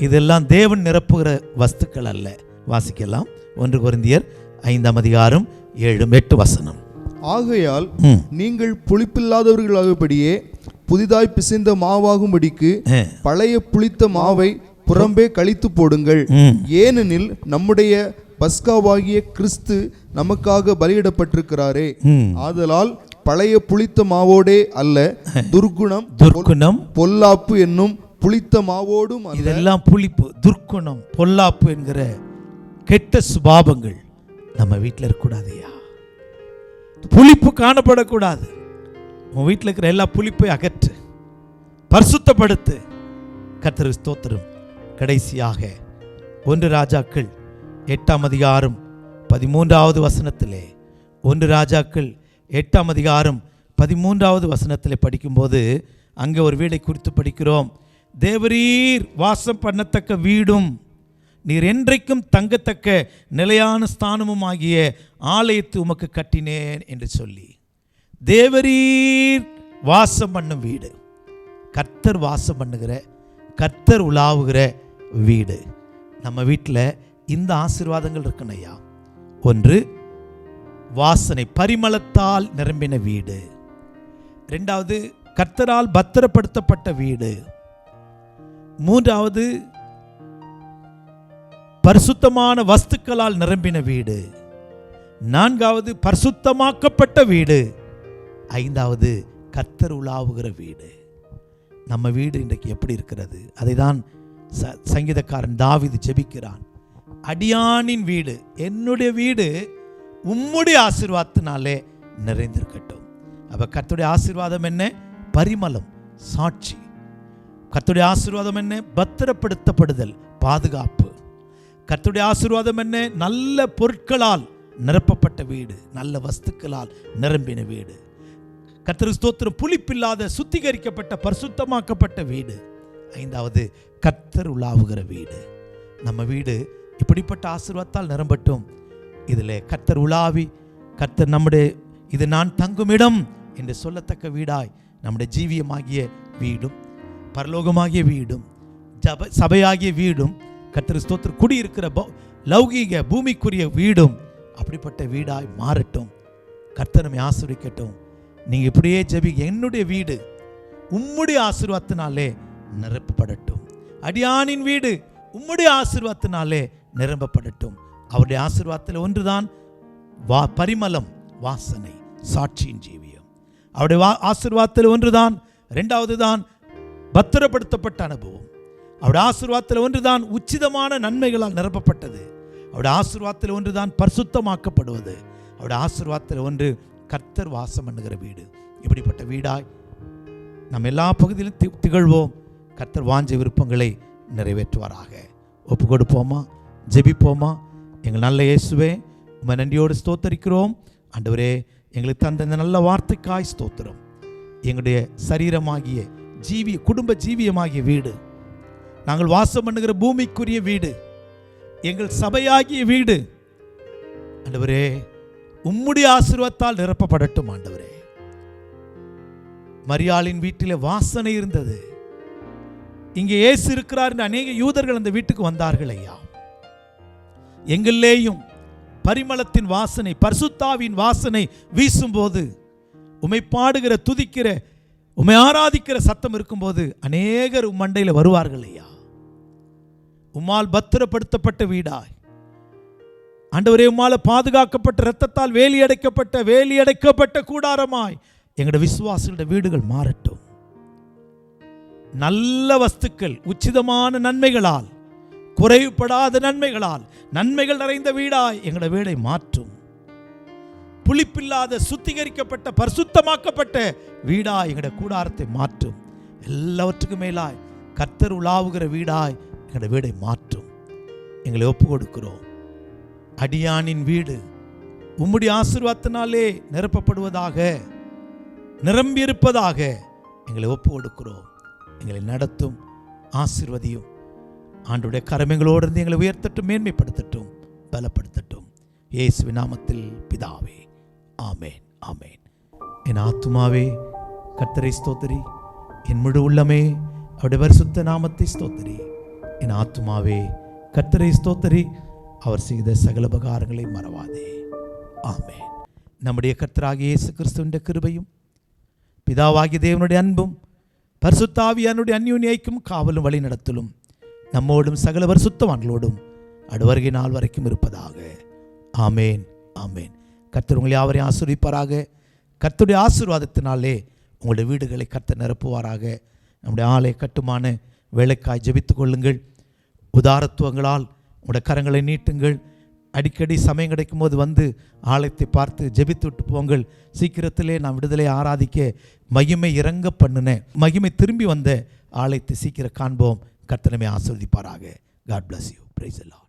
இதெல்லாம் தேவன் நிரப்புகிற வஸ்துக்கள் அல்ல. வாசிக்கலாம். 1 கொரிந்தியர் 5ஆம் அதிகாரம் 7-8 வசனம். ஆகையால் நீங்கள் புளிப்பில்லாதவர்களாகபடியே புதிதாய் பிசைந்த மாவாகும்படிக்கு பழைய புளித்த மாவை புறம்பே கழித்து போடுங்கள். ஏனெனில் நம்முடைய பஸ்காவாகிய கிறிஸ்து நமக்காக பலியிடப்பட்டிருக்கிறாரே. ஆதலால் பழைய புளித்த மாவோடே அல்ல, துர்க்குணம் பொல்லாப்பு என்னும் புளித்த மாவோடும். இதெல்லாம் புளிப்பு, துர்க்குணம், பொல்லாப்பு என்கிற கெட்ட சுபாவங்கள் நம்ம வீட்டில் இருக்கக்கூடாதுயா. புளிப்பு காணப்படக்கூடாது. உன் வீட்டில் இருக்கிற எல்லா புளிப்பை அகற்று, பரிசுத்தப்படுத்து. கர்த்தருக்கு ஸ்தோத்திரம். கடைசியாக 1 ராஜாக்கள் 8ஆம் அதிகாரம் 13வது வசனத்திலே 1 ராஜாக்கள் 8ஆம் அதிகாரம் 13வது வசனத்திலே படிக்கும்போது அங்கே ஒரு வீடை குறித்து படிக்கிறோம். தேவரீர் வாசம் பண்ணத்தக்க வீடும் நீர் என்றைக்கும் தங்கத்தக்க நிலையான ஸ்தானமும் ஆகிய ஆலயத்தை உமக்கு கட்டினேன் என்று சொல்லி, தேவரீர் வாசம் பண்ணும் வீடு, கர்த்தர் வாசம் பண்ணுகிற, கர்த்தர் உலாவுகிற வீடு. நம்ம வீட்டில் இந்த ஆசீர்வாதங்கள் இருக்கணும் ஐயா. 1, வாசனை பரிமளத்தால் நிரம்பின வீடு. 2வது கர்த்தரால் பத்திரப்படுத்தப்பட்ட வீடு. மூன்றாவது, பரிசுத்தமான வஸ்துக்களால் நிரம்பின வீடு. நான்காவது, பரிசுத்தமாக்கப்பட்ட வீடு. ஐந்தாவது, கர்த்தர் உலாவுகிற வீடு. நம்ம வீடு இன்றைக்கு எப்படி இருக்கிறது? அதை தான் சங்கீதக்காரன் தாவீது ஜெபிக்கிறான். அடியானின் வீடு, என்னுடைய வீடு உம்முடைய ஆசீர்வாதத்தினாலே நிறைந்திருக்கட்டும். அப்ப கர்த்தருடைய ஆசீர்வாதம் என்ன? பரிமளம், சாட்சி. கர்த்தருடைய ஆசீர்வாதம் என்ன? பத்திரப்படுத்தப்படுதல், பாதுகாப்பு. கர்த்தருடைய ஆசீர்வாதம் என்ன? நல்ல பொருட்களால் நிரப்பப்பட்ட வீடு, நல்ல வஸ்துக்களால் நிரம்பின வீடு. கர்த்தருக்கு ஸ்தோத்திரம், புளிப்பில்லாத சுத்திகரிக்கப்பட்ட பரிசுத்தமாக்கப்பட்ட வீடு. ஐந்தாவது, கர்த்தர் உலாவுகிற வீடு. நம்ம வீடு இப்படிப்பட்ட ஆசீர்வாதத்தால் நிரம்பட்டும். இதில் கர்த்தர் உலாவி, கர்த்தர் நம்முடைய இது நான் தங்கும் இடம் என்று சொல்லத்தக்க வீடாய் நம்முடைய ஜீவியமாகிய வீடும் பரலோகமாகிய வீடும் சபையாகிய வீடும் கர்த்தர் ஸ்தோத்திரம் குடியிருக்கிற லௌகீக பூமிக்குரிய வீடும் அப்படிப்பட்ட வீடாய் மாறட்டும். கர்த்தர் நம்மை ஆசீர்வதிக்கட்டும். நீங்கள் இப்படியே ஜெபி, என்னுடைய வீடு உம்முடைய ஆசீர்வாதத்தினாலே நிரப்பப்படட்டும். அடியானின் வீடு உம்முடைய ஆசீர்வாதத்தினாலே நிரம்பப்படட்டும். அவருடைய ஆசீர்வாதத்தில் ஒன்றுதான் பரிமளம், வாசனை, சாட்சியின் ஜீவியம். அவருடைய ஆசீர்வாதத்தில் ஒன்றுதான், இரண்டாவது தான் பத்திரப்படுத்தப்பட்ட அனுபவம். அவருடைய ஆசீர்வாதத்தில் ஒன்றுதான் உச்சிதமான நன்மைகளால் நிரப்பப்பட்டது. அவருடைய ஆசீர்வாதத்தில் ஒன்றுதான் பரிசுத்தமாக்கப்படுவது. அவருடைய ஆசீர்வாதத்தில் ஒன்று கர்த்தர் வாசம் பண்ணுகிற வீடு. இப்படிப்பட்ட வீடாய் நம்ம எல்லா பகுதியிலும் திகழ்வோம். கர்த்தர் வாஞ்ச விருப்பங்களை நிறைவேற்றுவாராக. ஒப்பு கொடுப்போமா? ஜெபிப்போமா? எங்கள் நல்ல இயேசுவே, உம்மை நன்றியோடு ஸ்தோத்தரிக்கிறோம். ஆண்டவரே, எங்களுக்கு தந்த இந்த நல்ல வார்த்தைக்காய் ஸ்தோத்திரம். எங்களுடைய சரீரமாகிய குடும்ப ஜீவியமாகிய வீடு, நாங்கள் வாசம் பண்ணுகிற பூமிக்குரிய வீடு, எங்கள் சபையாகிய வீடு ஆண்டவரே உம்முடைய ஆசீர்வாதத்தால் நிரப்பப்படட்டும். ஆண்டவரே, மரியாளின் வீட்டிலே வாசனை இருந்தது. இங்கே இயேசு இருக்கிறார் என்று அநேக யூதர்கள் அந்த வீட்டுக்கு வந்தார்கள். ஐயா, எங்களிலேயும் பரிமளத்தின் வாசனை, பரிசுத்தாவின் வாசனை வீசும்போது, உம்மை பாடுகிற, துதிக்கிற, உம்மை ஆராதிக்கிற சத்தம் இருக்கும்போது அநேகர் மண்டையில் வருவார்கள். ஐயா, உம்மால் பத்திரப்படுத்தப்பட்ட வீடாய் ஆண்டவரே, உம்மால் பாதுகாக்கப்பட்ட, இரத்தத்தால் வேலியடைக்கப்பட்ட கூடாரமாய் எங்களுடைய விசுவாசிகளுடைய வீடுகள் மாறட்டும். நல்ல வஸ்துக்கள், உச்சிதமான நன்மைகளால், குறைவுபடாத நன்மைகள் நிறைந்த வீடாய் எங்களுடைய வீடை மாற்றும். புளிப்பில்லாத சுத்திகரிக்கப்பட்ட பரிசுத்தமாக்கப்பட்ட வீடாய் எங்களுடைய கூடாரத்தை மாற்றும். எல்லாவற்றுக்கும் மேலாய் கர்த்தர் உலாவுகிற வீடாய் எங்களுடைய வீடை மாற்றும். எங்களை ஒப்பு கொடுக்கிறோம். அடியானின் வீடு உம்முடைய ஆசீர்வாதத்தினாலே நிரப்பப்படுவதாக, நிரம்பியிருப்பதாக எங்களை ஒப்பு கொடுக்கிறோம். எங்களை நடத்தும், ஆசீர்வதியும். ஆண்டவருடைய கரமெங்களோடு இருந்து எங்களை உயர்த்தட்டும், மேன்மைப்படுத்தட்டும், பலப்படுத்தட்டும். இயேசுவின் நாமத்தில் பிதாவே, ஆமேன், ஆமேன். என் ஆத்துமாவே கர்த்தரை ஸ்தோத்திரி, என் முழு உள்ளமே அவருடைய பரிசுத்த நாமத்தை ஸ்தோத்திரி. என் ஆத்துமாவே கர்த்தரை ஸ்தோத்திரி, அவர் செய்த சகல உபகாரங்களை மறவாதே. ஆமேன். நம்முடைய கர்த்தராகிய இயேசு கிறிஸ்துவின் கிருபையும், பிதாவாகிய தேவனுடைய அன்பும், பரிசுத்த ஆவியானுடைய அந்யோன்ய ஐக்கியமும் காவலும் வழி நடத்தலும் நம்மோடும் சகல பரிசுத்தவான்களோடும் அடுவருகை நாள் வரைக்கும் இருப்பதாக. ஆமேன், ஆமேன். கர்த்தர் உங்களை யாவரையும் ஆசீர்வதிப்பாராக. கர்த்தருடைய ஆசீர்வாதத்தினாலே உங்களுடைய வீடுகளை கர்த்தர் நிரப்புவாராக. நம்முடைய ஆலய கட்டுமான வேலைக்காய் ஜெபித்துக் கொள்ளுங்கள். உதாரத்துவங்களால் உங்களுடைய கரங்களை நீட்டுங்கள். அடிக்கடி சமயம் கிடைக்கும் போது வந்து ஆலயத்தை பார்த்து ஜெபித்து விட்டு போங்கள். சீக்கிரத்திலே நான் விடுதலை ஆராதிக்க மகிமை இறங்க பண்ணினேன், மகிமை திரும்பி வந்த ஆலயத்தை சீக்கிரம் காண்போம். கர்த்தர் நம்மை ஆசீர்வதிப்பாராக. God bless you. Praise the Lord.